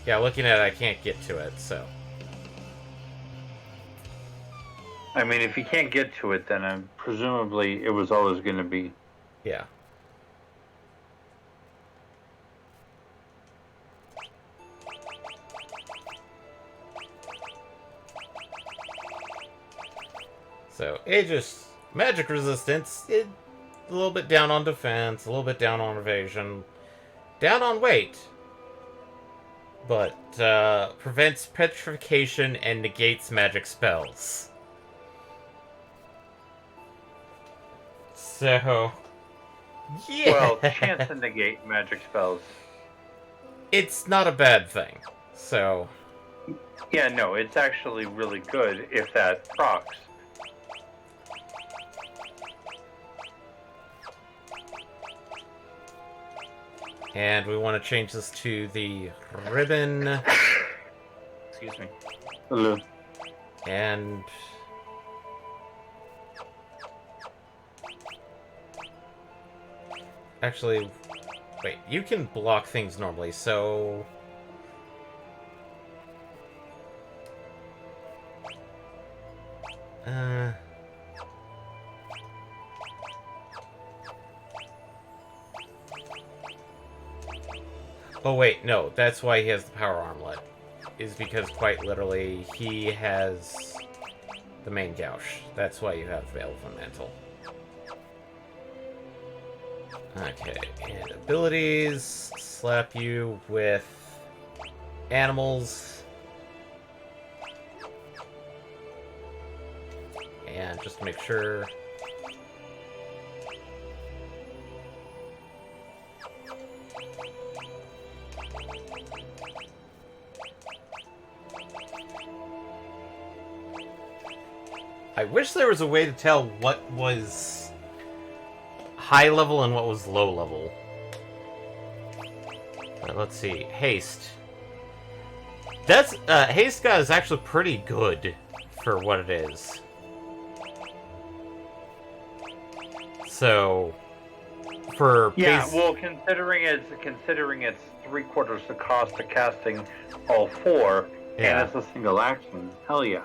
Yeah, looking at it, I can't get to it, so... I mean, if you can't get to it, then presumably it was always going to be. Yeah. So, Aegis, magic resistance, a little bit down on defense, a little bit down on evasion, down on weight, but prevents petrification and negates magic spells. So, yeah. Well, chance to negate magic spells. It's not a bad thing. So, Yeah, no, it's actually really good if that procs. and we want to change this to the ribbon, Excuse me. Hello. and actually, wait, you can block things normally, so... Oh wait, no, that's why he has the power armlet. Is because quite literally he has the main gouge. That's why you have Veil of a Mantle. Okay, and abilities. Slap you with animals. And just to make sure. I wish there was a way to tell what was high level and what was low level. Let's see. Haste. That's Haste God is actually pretty good for what it is. So for well, considering it's 3/4 the cost of casting all 4, Yeah. and it's a single action. Hell yeah.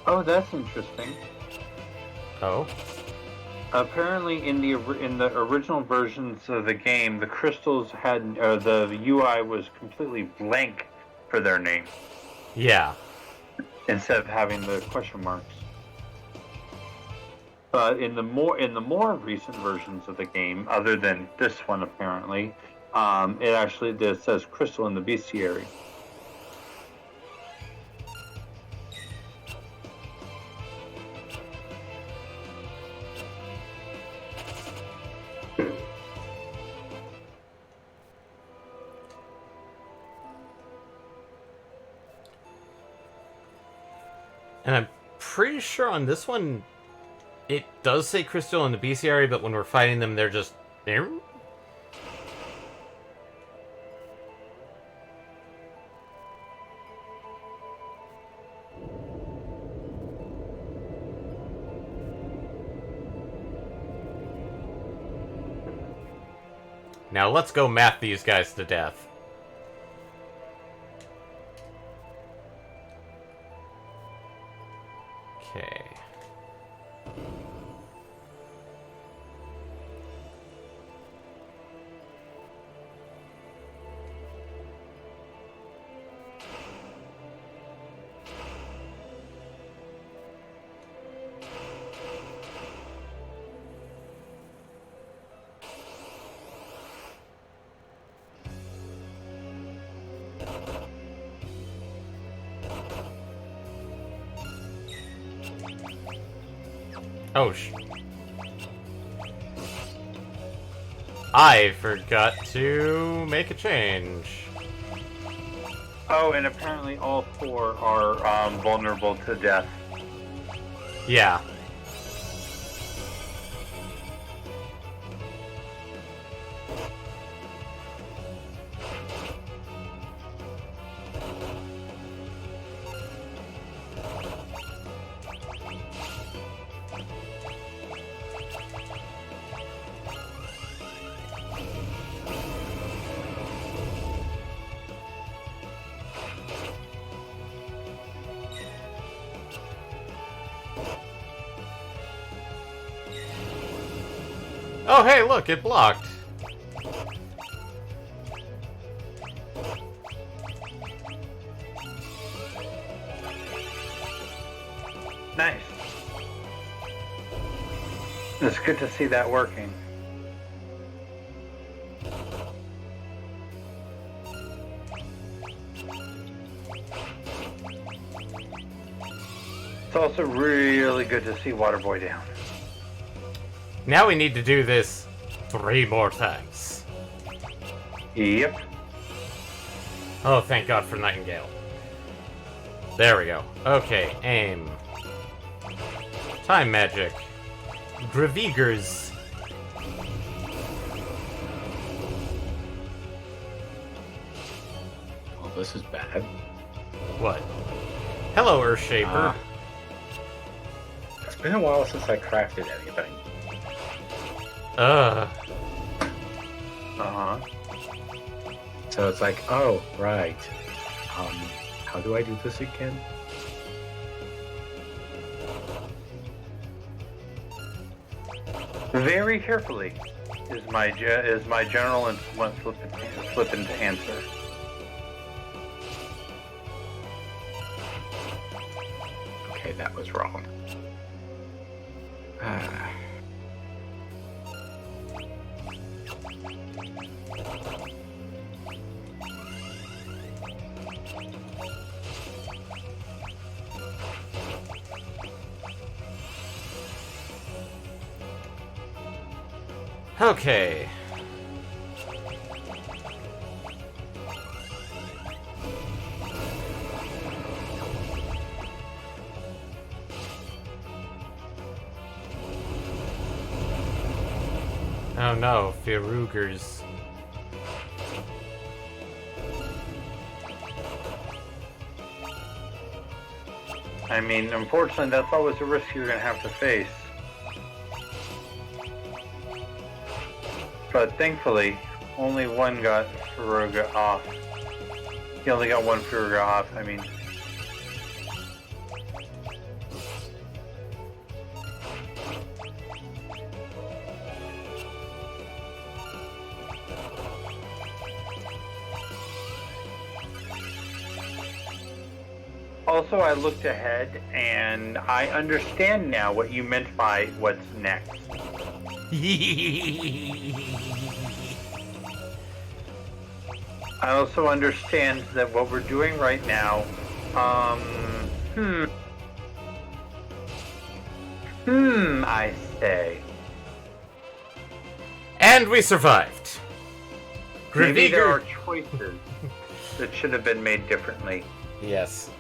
Oh, that's interesting. Oh. Apparently, in the original versions of the game, the crystals had the UI was completely blank for their name Yeah. instead of having the question marks. But in the more recent versions of the game, other than this one, apparently, it actually says crystal in the bestiary. And I'm pretty sure on this one, it does say crystal in the bestiary, but when we're fighting them, they're just... Now let's go math these guys to death. Okay. Oh, I forgot to make a change. Oh, and apparently all 4 are vulnerable to death. Yeah. Oh, hey, look, it blocked. Nice. It's good to see that working. It's also really good to see Waterboy down. Now we need to do this 3 more times. Yep. Oh, thank God for Nightingale. There we go. Okay, aim. Time magic. Gravigers. this is bad. What? Hello, Earthshaper. It's been a while since I crafted anything. Uh-huh. So it's like, oh, right. How do I do this again? Very carefully is my general and flippant answer. Okay, that was wrong. Okay. Oh no, Firugers. I mean, unfortunately, that's always a risk you're going to have to face. But thankfully, only one got Furuga off. He only got one Furuga off, I mean. Also, I looked ahead, and I understand now what you meant by what's next. I also understand that what we're doing right now, I say. And we survived. Maybe there are Graviger. choices that should have been made differently. Yes.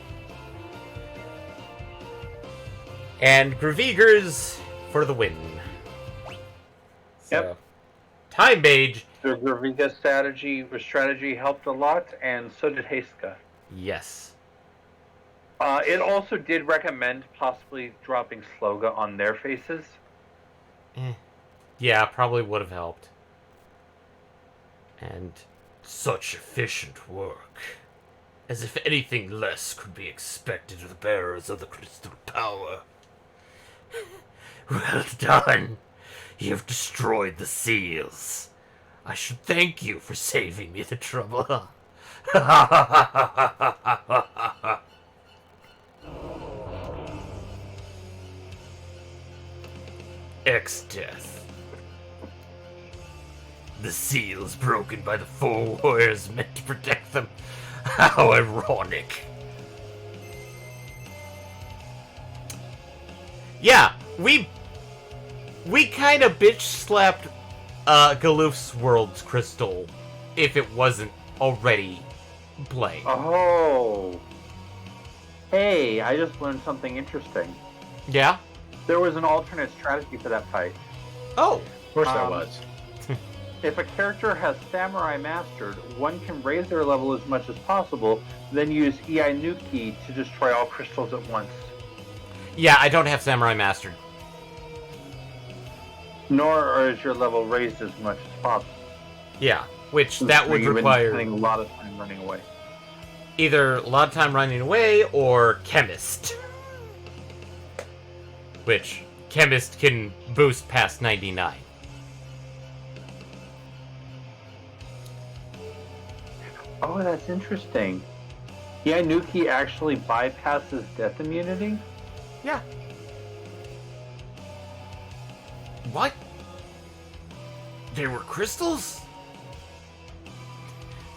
And Gravigers for the win. So, Yep. Time Mage. The Graviga strategy helped a lot, and so did Heiska. Yes. It also did recommend possibly dropping Sloga on their faces. Yeah, probably would have helped. And such efficient work. As if anything less could be expected of the bearers of the crystal power. Well done. You've destroyed the seals. I should thank you for saving me the trouble. X-Death. The seals broken by the four warriors meant to protect them. How ironic. Yeah, we kind of bitch slapped Galoof's World's Crystal if it wasn't already played. Oh. Hey, I just learned something interesting. Yeah? There was an alternate strategy for that fight. Oh. Of course there was. If a character has Samurai Mastered, one can raise their level as much as possible, then use Ei Nuki to destroy all crystals at once. Yeah, I don't have Samurai Mastered. Nor is your level raised as much as possible. Yeah, which that would You've been require spending a lot of time running away. either a lot of time running away or Chemist. Which, Chemist can boost past 99. Oh, that's interesting. Ei Nuki actually bypasses death immunity? Yeah. What? They were crystals?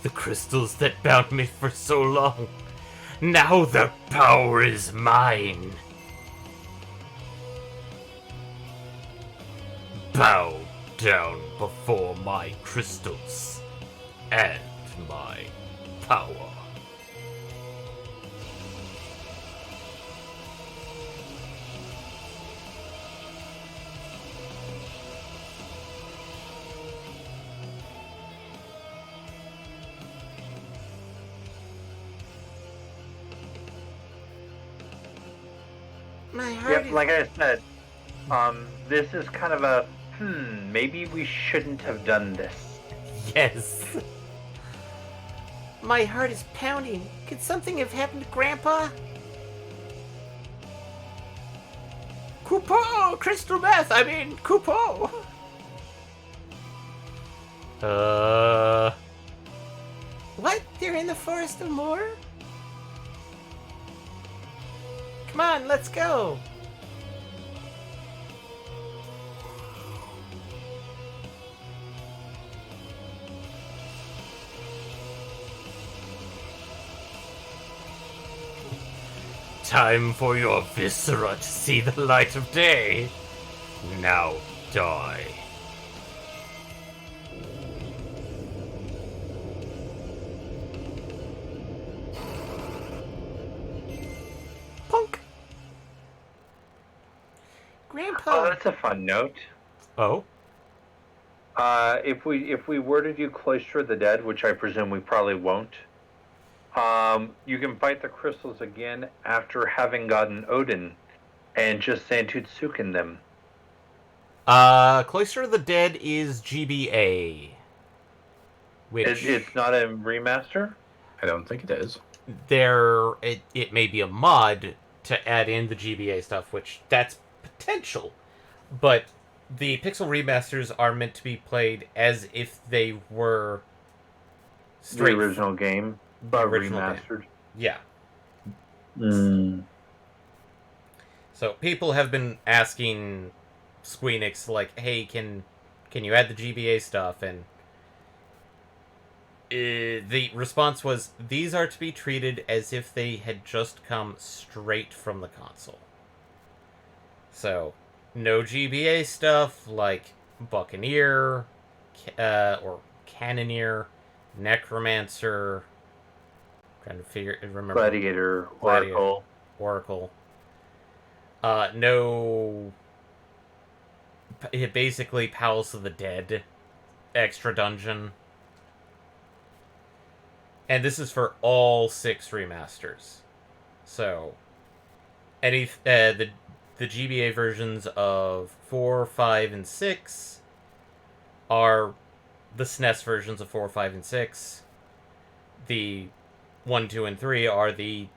The crystals that bound me for so long. Now the power is mine. Bow down before my crystals and my power. My heart Yep, is... like I said, this is kind of a, maybe we shouldn't have done this. Yes. My heart is pounding. Could something have happened to Grandpa? Coupeau! Crystal meth! I mean, Coupeau! What? They're in the Forest of Moor? Come on, let's go! Time for your viscera to see the light of day. Now die. Punk. Grandpa. Oh, that's a fun note. Oh. If we were to do Cloister of the Dead, which I presume we probably won't, you can fight the crystals again after having gotten Odin, and just Santutsuken them. Cloister of the Dead is GBA. Which It's not a remaster? I don't think it is. it may be a mod to add in the GBA stuff, which that's potential. But the pixel remasters are meant to be played as if they were The original game, but original remastered. game. Yeah. Mm. So people have been asking Squeenix, like, hey, can you add the GBA stuff? And the response was, these are to be treated as if they had just come straight from the console. So, no GBA stuff like Buccaneer, or Cannoneer, Necromancer, trying to remember. Gladiator, Oracle. No... Basically, Palace of the Dead extra dungeon. And this is for all 6 remasters. So, the GBA versions of 4, 5, and 6 are the SNES versions of 4, 5, and 6. The 1, 2, and 3 are the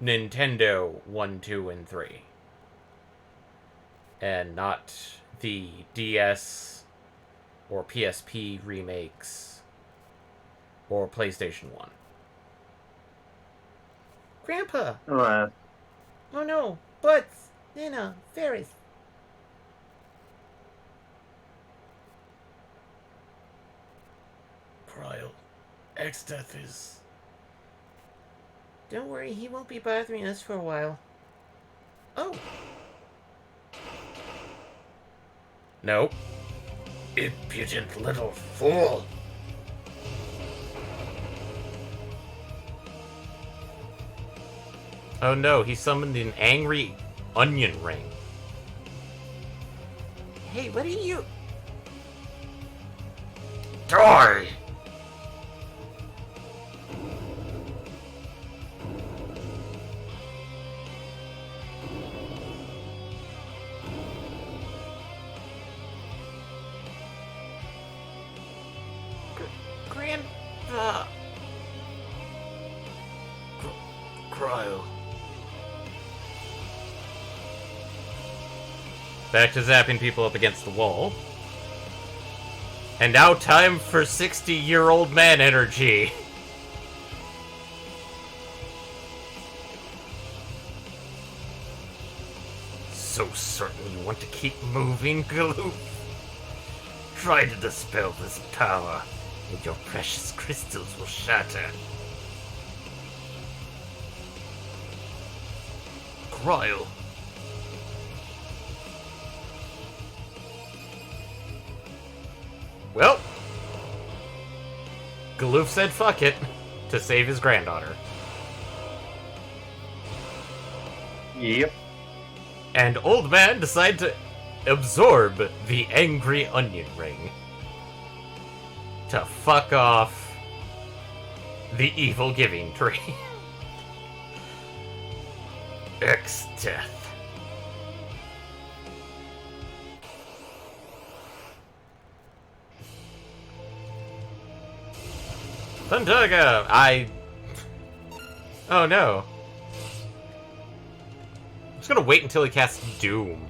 Nintendo 1, 2, and 3. And not the DS or PSP remakes or PlayStation 1. Grandpa! Oh no, butts! Fairies. Cryle, X-Death is... Don't worry, he won't be bothering us for a while. Oh! Nope. Impudent little fool! Oh no, he summoned an angry onion ring. Hey, what are you... Die! Grandpa... Cryo. Back to zapping people up against the wall. And now time for 60-year-old man energy. So certain you want to keep moving, Galoof? Try to dispel this power, and your precious crystals will shatter. Cryle. Well, Galoof said fuck it to save his granddaughter. Yep. And Old Man decided to absorb the angry onion ring to fuck off the evil giving tree. X-Death. Thundaga! Oh no. I'm just gonna wait until he casts Doom.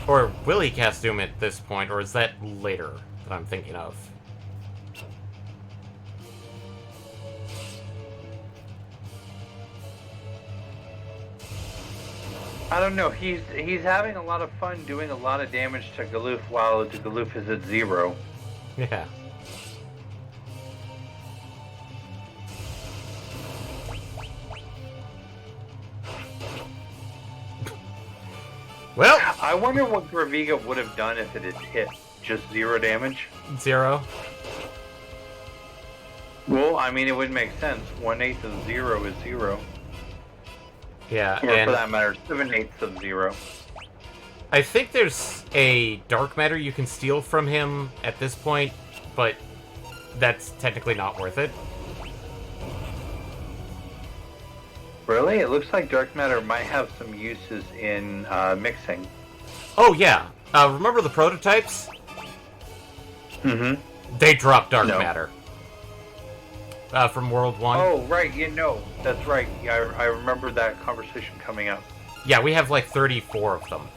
Or will he cast Doom at this point, or is that later that I'm thinking of? I don't know. He's having a lot of fun doing a lot of damage to Galoof while the Galoof is at 0. Yeah. Well, I wonder what Graviga would have done if it had hit just 0 damage. 0. Well, I mean, it would make sense. 1/8 of 0 is 0. Yeah, Or for and that matter, 7/8 of 0. I think there's a dark matter you can steal from him at this point, but that's technically not worth it. Really? It looks like dark matter might have some uses in mixing. Oh yeah, remember the prototypes? Mm-hmm. They drop dark No. matter. From World 1. Oh, right. That's right. Yeah, I remember that conversation coming up. Yeah, we have like 34 of them.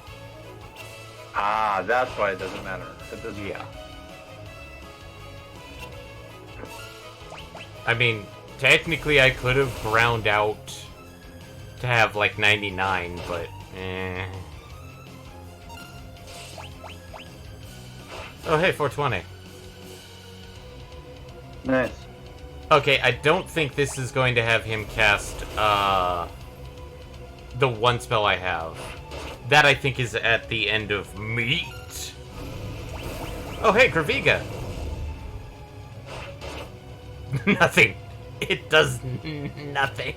Ah, that's why it doesn't matter. It doesn't. Yeah. I mean, technically I could have ground out to have like 99, but Oh, hey, 420. Nice. Okay, I don't think this is going to have him cast, the one spell I have. That, I think, is at the end of Meat. Oh, hey, Graviga. Nothing. It does nothing.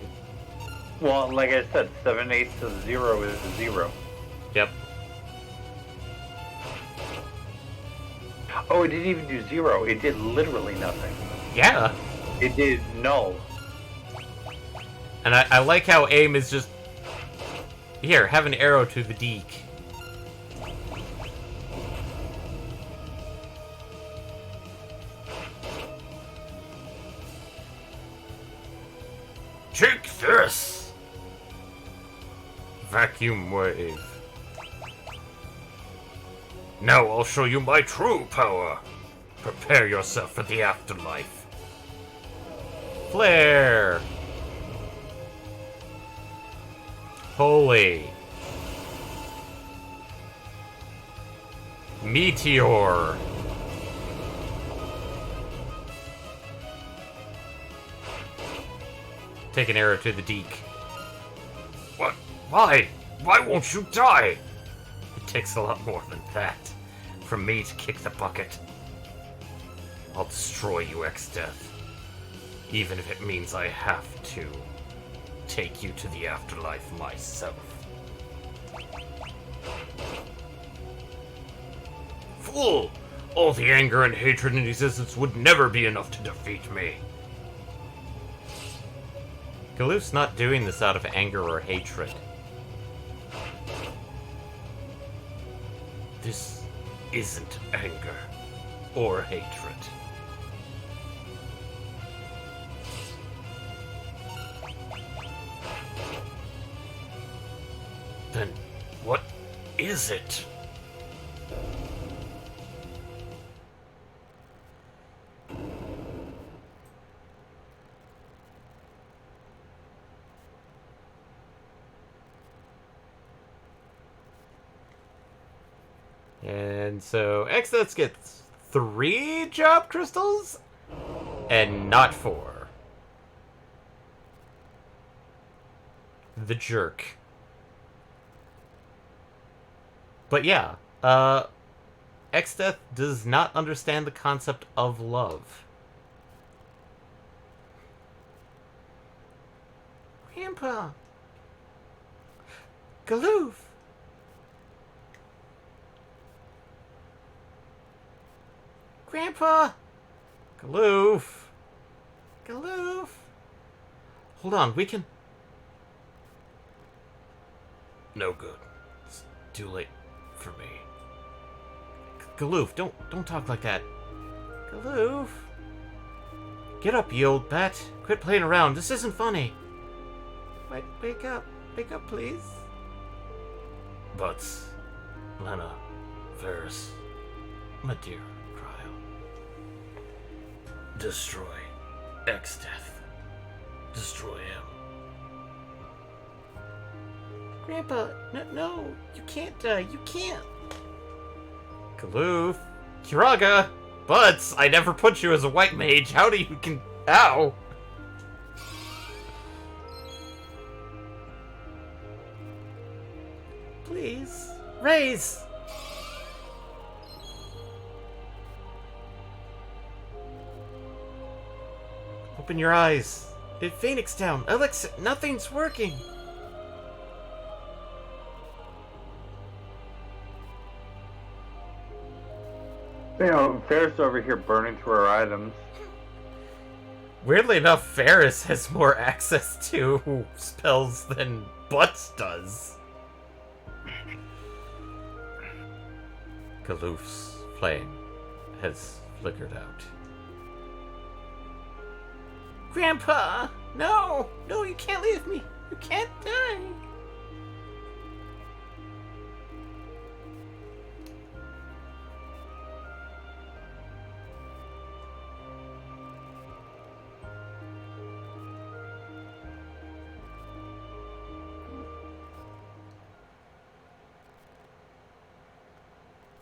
Well, like I said, 7/8 of 0 is 0. Yep. Oh, it didn't even do 0. It did literally nothing. Yeah. It did null. And I like how aim is just... Here, have an arrow to the deek. Take this! Vacuum wave. Now I'll show you my true power. Prepare yourself for the afterlife. Flare! Holy. Meteor. Take an arrow to the deek. What? Why? Why won't you die? It takes a lot more than that. For me to kick the bucket. I'll destroy you, X-Death. Even if it means I have to take you to the afterlife myself. Fool! All the anger and hatred in existence would never be enough to defeat me. Galoof's not doing this out of anger or hatred. This isn't anger or hatred. Then what is it? And so Exodus gets 3 job crystals and not 4. The jerk. But yeah, Exdeath does not understand the concept of love. Grandpa! Galoof! Grandpa! Galoof! Galoof! Hold on, we can... No good. It's too late for me. Galoof, don't talk like that. Galoof. Get up, you old bat. Quit playing around. This isn't funny. Wake up. Wake up, please. Butts. Lena. Varys. My dear Cryo. Destroy X-Death. Destroy him. Grandpa, no, you can't die. You can't. Galoof. Kiraga. Butts, I never put you as a white mage. How do you can... Ow! Please. Raise! Open your eyes. Phoenix Town. Alexa, nothing's working. You know, Ferris over here burning through our items. Weirdly enough, Ferris has more access to spells than Butts does. Galoof's flame has flickered out. Grandpa! No! No, you can't leave me! You can't die!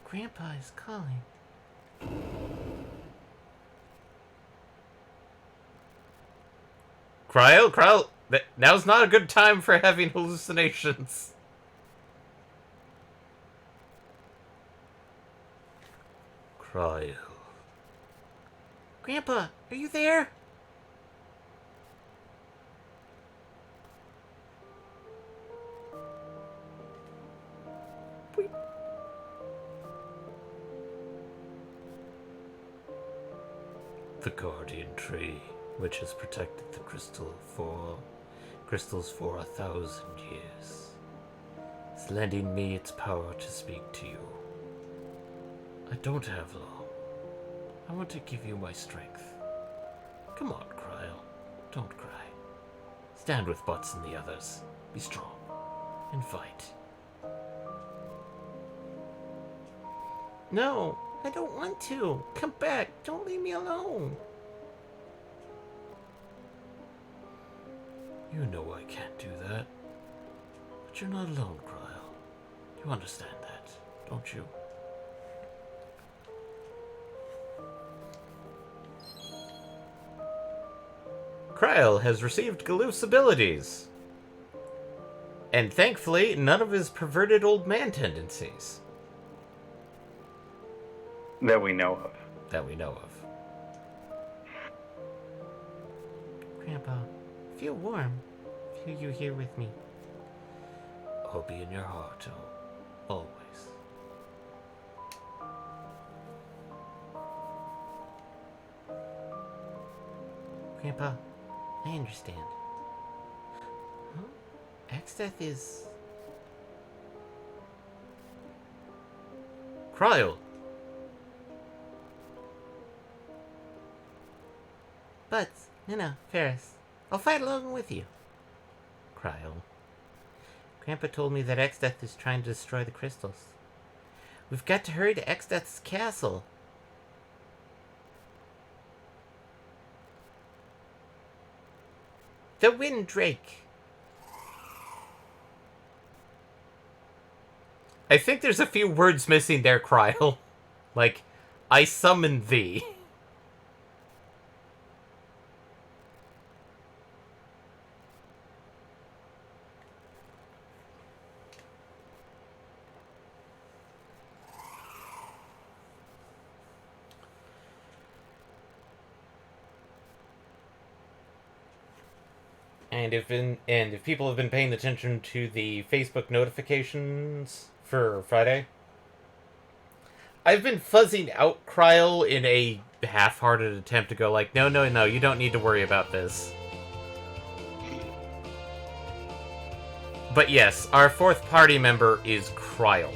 Grandpa is calling. Cryo, now's not a good time for having hallucinations. Cryo. Grandpa, are you there? The guardian tree, which has protected the crystals for 1,000 years, is lending me its power to speak to you. I don't have long. I want to give you my strength. Come on, Cryo. Don't cry. Stand with Butts and the others. Be strong. And fight. No, I don't want to. Come back. Don't leave me alone. You know I can't do that. But you're not alone, Cryo. You understand that, don't you? Cryo has received Galoof's abilities. And thankfully, none of his perverted old man tendencies. That we know of. That we know of. Grandpa, feel warm. Feel you here with me. I'll be in your heart, always. Grandpa, I understand. Huh? X-Death is... Cryo! Butts, no, Ferris. I'll fight along with you. Cryo. Grandpa told me that X-Death is trying to destroy the crystals. We've got to hurry to X-Death's castle. The Wind Drake. I think there's a few words missing there, Cryo. Like, I summon thee. And if people have been paying attention to the Facebook notifications for Friday, I've been fuzzing out Cryo in a half-hearted attempt to go like, no, you don't need to worry about this. But yes, our fourth party member is Cryo.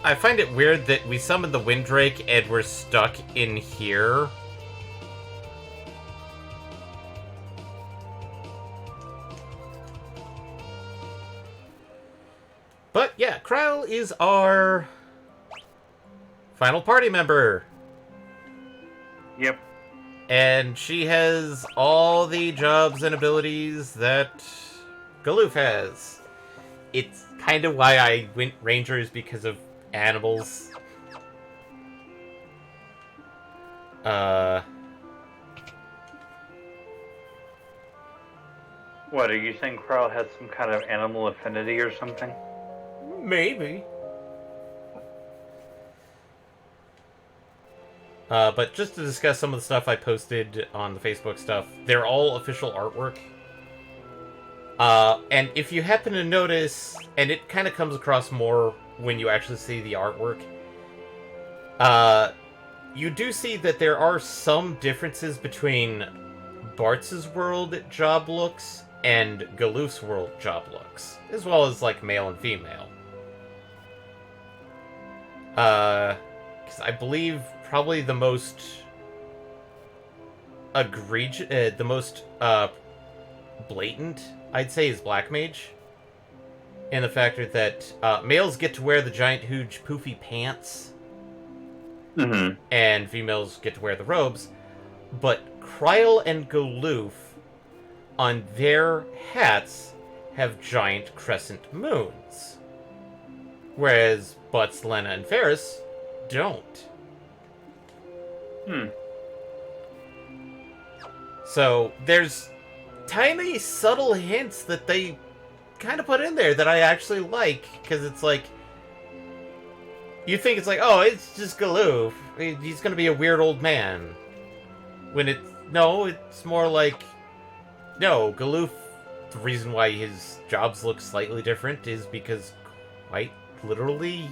I find it weird that we summoned the Windrake and we're stuck in here. But yeah, Kryle is our final party member. Yep. And she has all the jobs and abilities that Galoof has. It's kind of why I went Rangers, because of animals. What, are you saying Carl has some kind of animal affinity or something? Maybe. But just to discuss some of the stuff I posted on the Facebook stuff, they're all official artwork. And if you happen to notice, and it kind of comes across more when you actually see the artwork, you do see that there are some differences between Bartz's world job looks and Galoof's world job looks, as well as, like, male and female. Because I believe probably the most egregious, the most, blatant, I'd say, is Black Mage. And the factor that, males get to wear the giant, huge, poofy pants. Mm-hmm. And females get to wear the robes. But Kryle and Galoof, on their hats, have giant crescent moons. Whereas Butts, Lena, and Ferris don't. So, there's tiny, subtle hints that they kind of put in there that I actually like, because it's like, you think it's like, oh, it's just Galoof. He's gonna be a weird old man. When it's more like, no, Galoof, the reason why his jobs look slightly different is because, quite literally,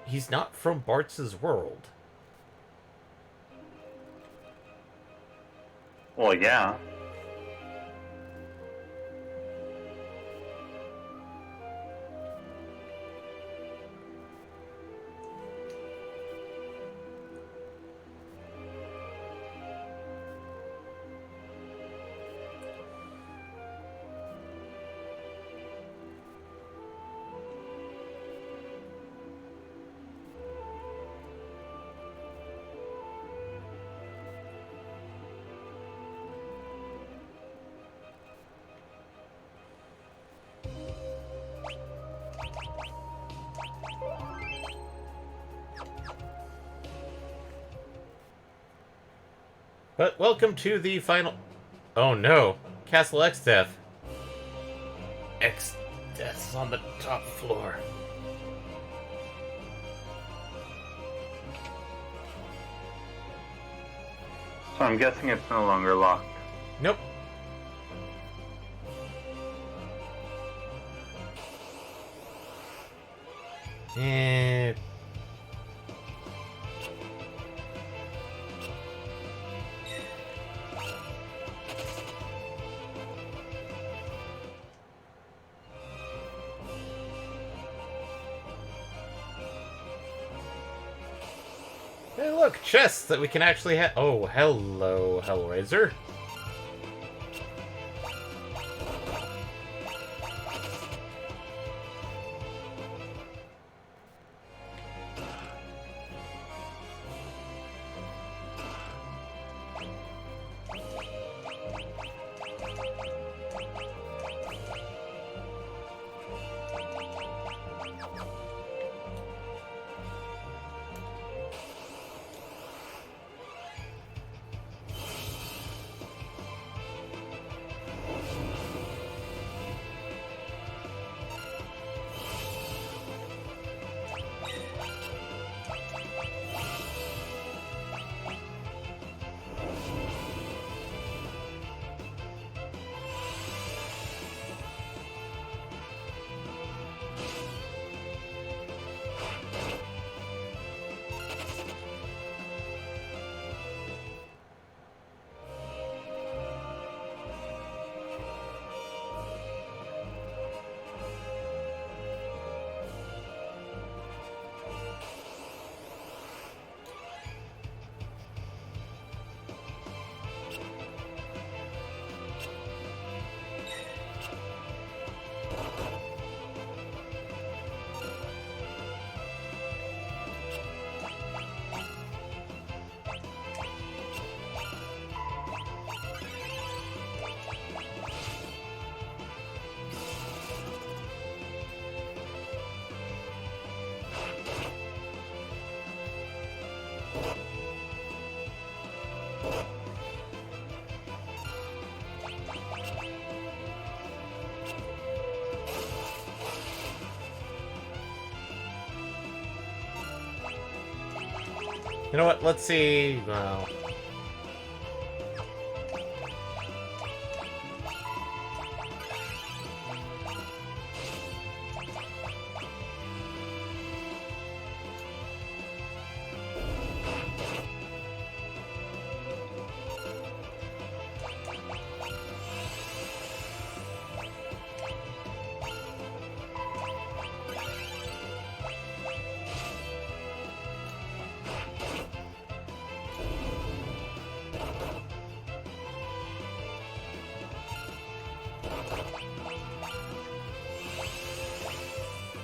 he's not from Bartz's world. Well, yeah. But welcome to the final... Oh no. Castle X-Death. X-Death's on the top floor. So I'm guessing it's no longer locked. Nope. Eh... Hey, look, chests that we can actually have. Oh, hello, Hellraiser. You know what? Let's see. Well,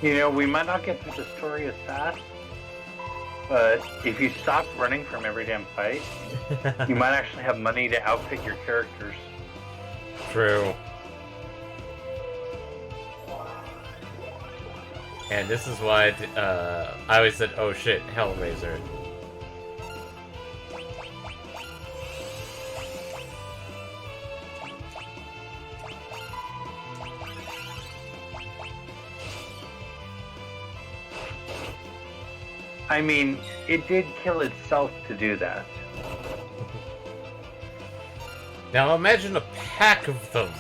You know, we might not get through the story as fast, but if you stop running from every damn fight, you might actually have money to outfit your characters. true. And this is why I always said, "Oh shit, Hellraiser." I mean, it did kill itself to do that. Now imagine a pack of them.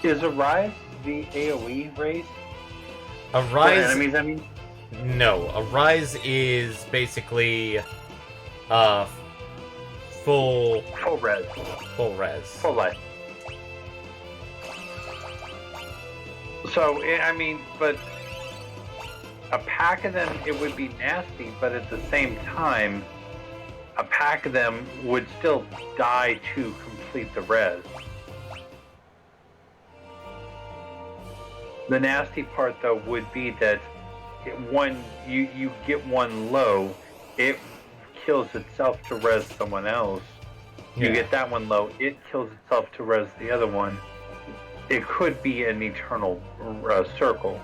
Is Arise the AoE race? A For rise. enemies, I mean? No, a rise is basically uh full Full res. res. Full life. So, I mean, but a pack of them, it would be nasty, but at the same time, a pack of them would still die to complete the res. The nasty part, though, would be that you get one low, it kills itself to res someone else. You Yeah. get that one low, it kills itself to res the other one. It could be an eternal circle.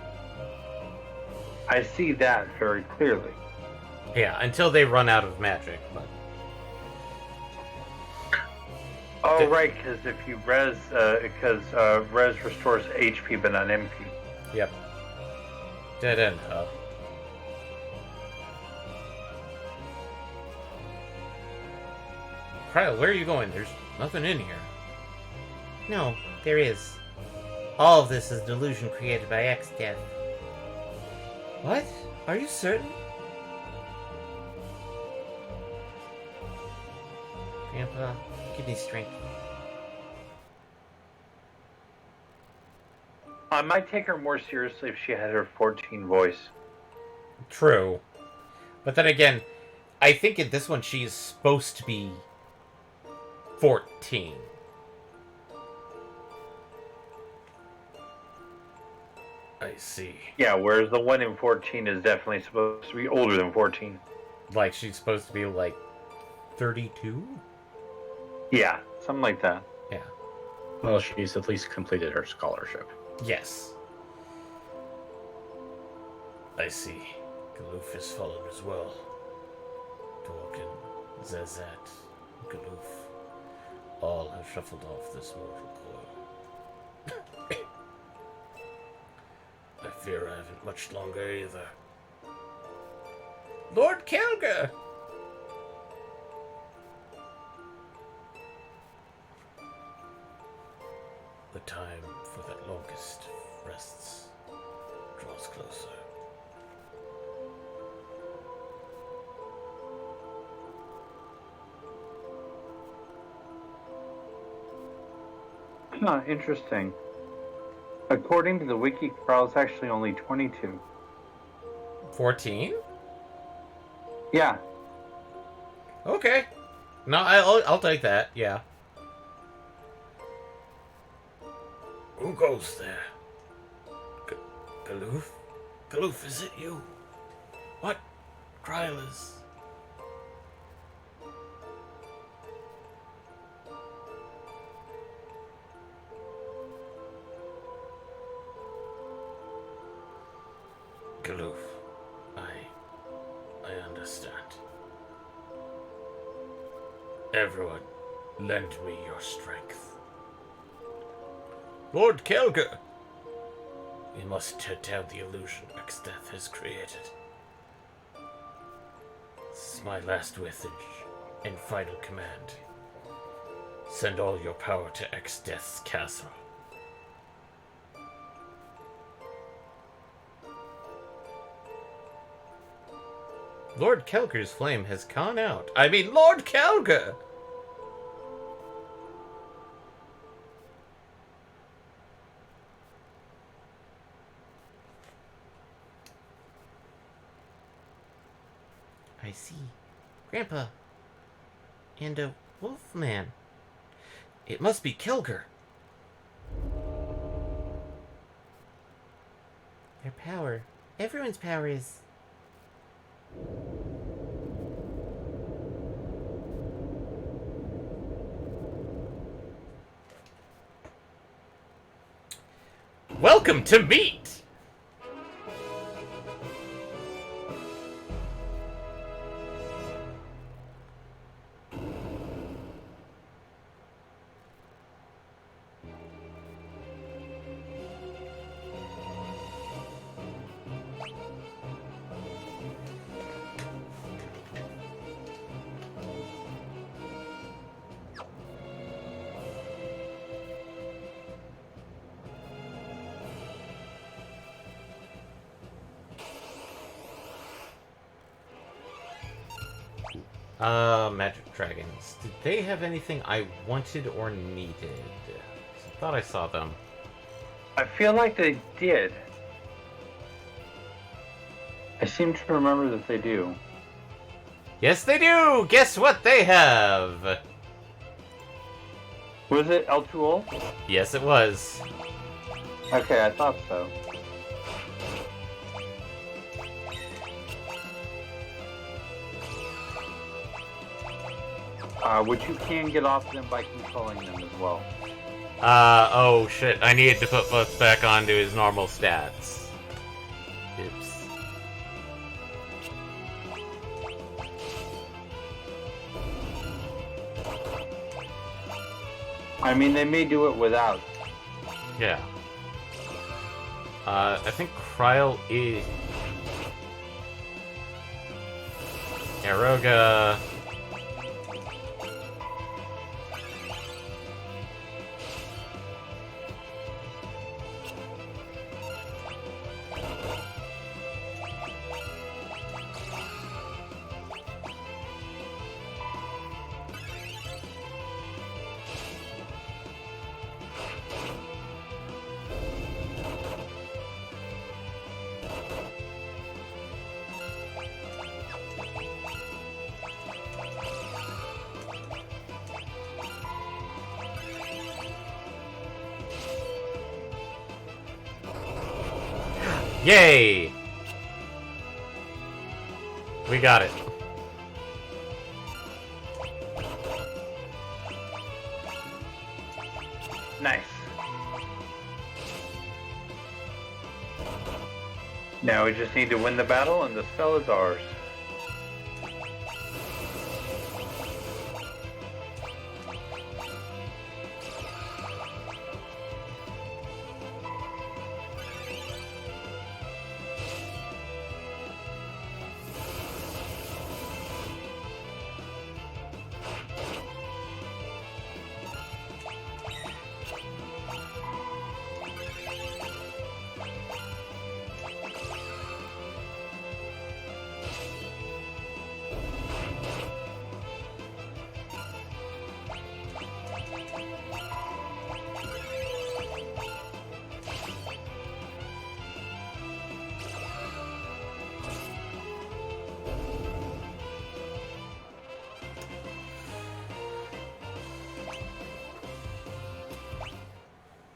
I see that very clearly. Yeah, until they run out of magic. But Oh, Did- right, because if you res, res restores HP but not MP. yep, dead end hub. Kyle, where are you going? There's nothing in here. No, there is. All of this is delusion created by X-Death. What? Are you certain? Grandpa, give me strength. I might take her more seriously if she had her 14 voice. True. But then again, I think in this one she's supposed to be 14. I see. Yeah, whereas the one in 14 is definitely supposed to be older than 14. Like she's supposed to be like 32? Yeah, something like that. Yeah. Well, she's at least completed her scholarship. Yes. I see. Galoof has fallen as well. Dorkin, Zazat, Galoof, all have shuffled off this mortal coil. I fear I haven't much longer either. Lord Kelger! The time for that longest rests draws closer. Huh, interesting. According to the wiki, Carl's actually only 22. 14? Yeah, Okay. No, I'll take that, yeah. Who goes there? Galoof? Galoof, is it you? What? Krylus? Galoof, I understand. Everyone, lend me your strength. Lord Kelger! We must tear down the illusion X-Death has created. This is my last message and final command. Send all your power to X-Death's castle. Lord Kelger's flame has gone out. I mean, Lord Kelger! I see. Grandpa. And a wolf man. It must be Kelger. Their power. Everyone's power is... Welcome to meet! Magic Dragons. Did they have anything I wanted or needed? I thought I saw them. I feel like they did. I seem to remember that they do. Yes, they do! Guess what they have? Was it L2O? Yes, it was. Okay, I thought so. Which you can get off them by controlling them as well. Oh shit, I needed to put both back onto his normal stats. Oops. I mean, they may do it without. Yeah. I think Kryl is... Aroga... Yay! We got it. Nice. Now we just need to win the battle and the spell is ours.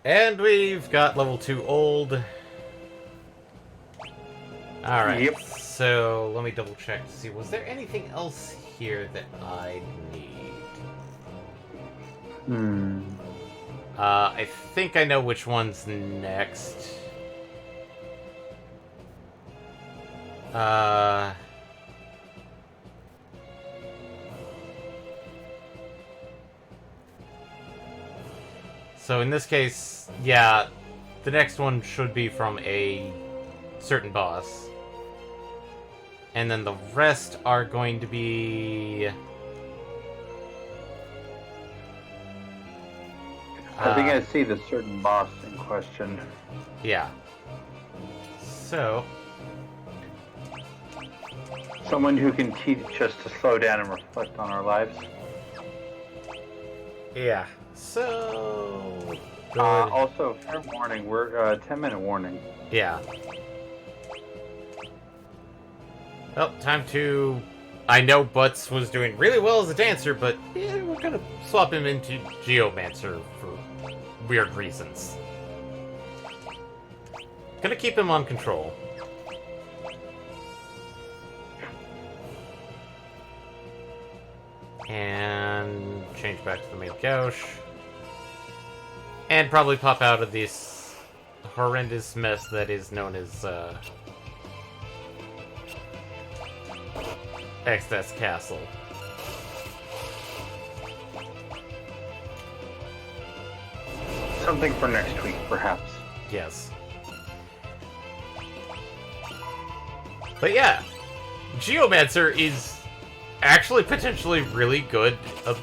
And we've got level 2 old. Alright, Yep. So let me double check to see, was there anything else here that I need? I think I know which one's next. So in this case, yeah, the next one should be from a certain boss. And then the rest are going to be... I think I see the certain boss in question. Yeah. So... Someone who can teach us to slow down and reflect on our lives. Yeah. So... Good. Also, fair warning, we're 10-minute warning. Yeah. Well, time to... I know Butts was doing really well as a dancer, but yeah, we're gonna swap him into Geomancer for weird reasons. Gonna keep him on control. And change back to the main gauche. And probably pop out of this horrendous mess that is known as, Exodus Castle. Something for next week, perhaps. Yes. But yeah, Geomancer is actually potentially really good a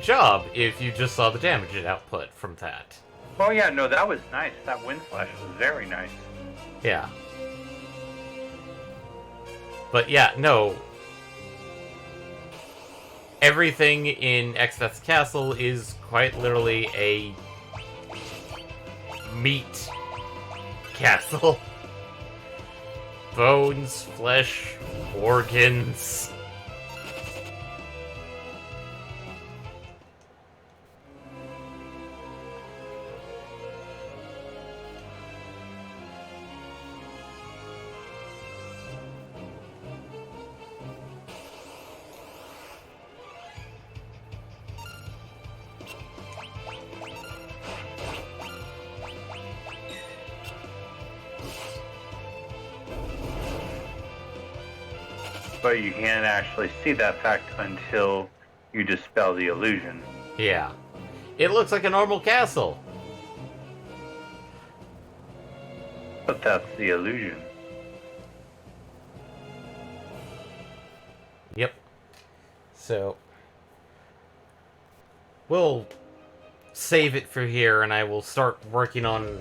job if you just saw the damage output from that. Oh yeah, no, that was nice. That wind flash was very nice. Yeah. But yeah, no. Everything in Exodus Castle is quite literally a meat castle. Bones, flesh, organs. But you can't actually see that fact until you dispel the illusion. Yeah. It looks like a normal castle. But that's the illusion. Yep. So, we'll save it for here, and I will start working on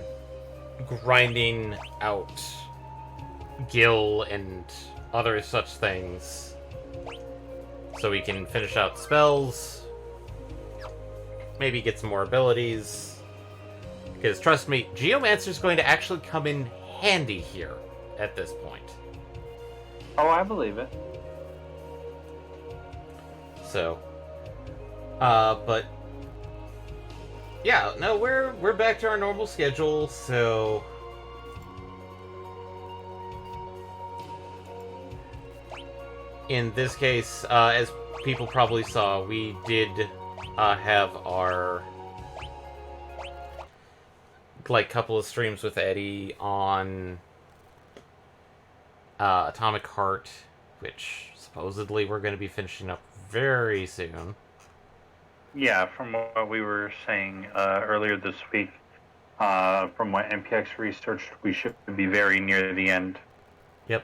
grinding out Gil and other such things, so we can finish out spells, maybe get some more abilities, because trust me, Geomancer's going to actually come in handy here at this point. Oh, I believe it. So, but yeah, no, we're back to our normal schedule, so in this case, as people probably saw, we did have our couple of streams with Eddie on Atomic Heart, which supposedly we're going to be finishing up very soon. Yeah, from what we were saying earlier this week, from what MPX researched, we should be very near the end. Yep.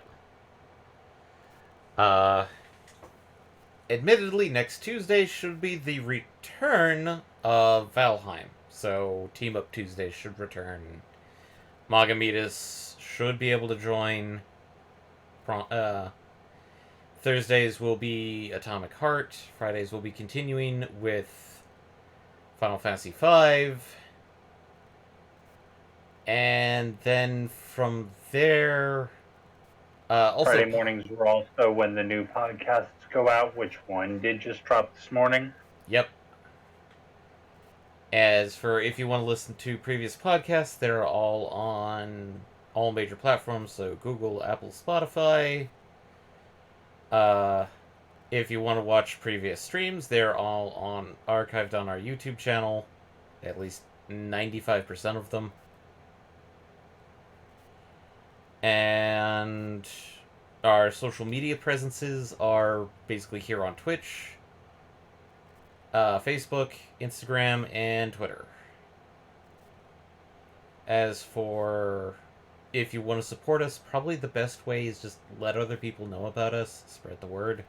Admittedly, next Tuesday should be the return of Valheim. So, Team Up Tuesday should return. Magamitas should be able to join. Thursdays will be Atomic Heart. Fridays will be continuing with Final Fantasy V. And then from there... also, Friday mornings were also when the new podcasts go out, which one did just drop this morning. Yep. As for if you want to listen to previous podcasts, they're all on all major platforms, so Google, Apple, Spotify. If you want to watch previous streams, they're all archived on our YouTube channel, at least 95% of them. And our social media presences are basically here on Twitch, Facebook, Instagram, and Twitter. As for if you want to support us, probably the best way is just let other people know about us, spread the word.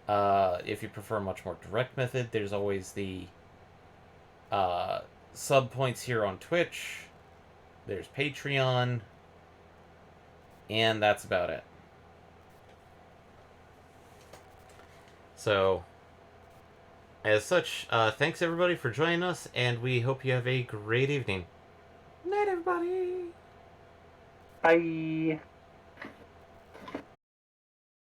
If you prefer a much more direct method, there's always the sub points here on Twitch. There's Patreon. And that's about it. So, as such, thanks everybody for joining us, and we hope you have a great evening. Night, everybody! Bye.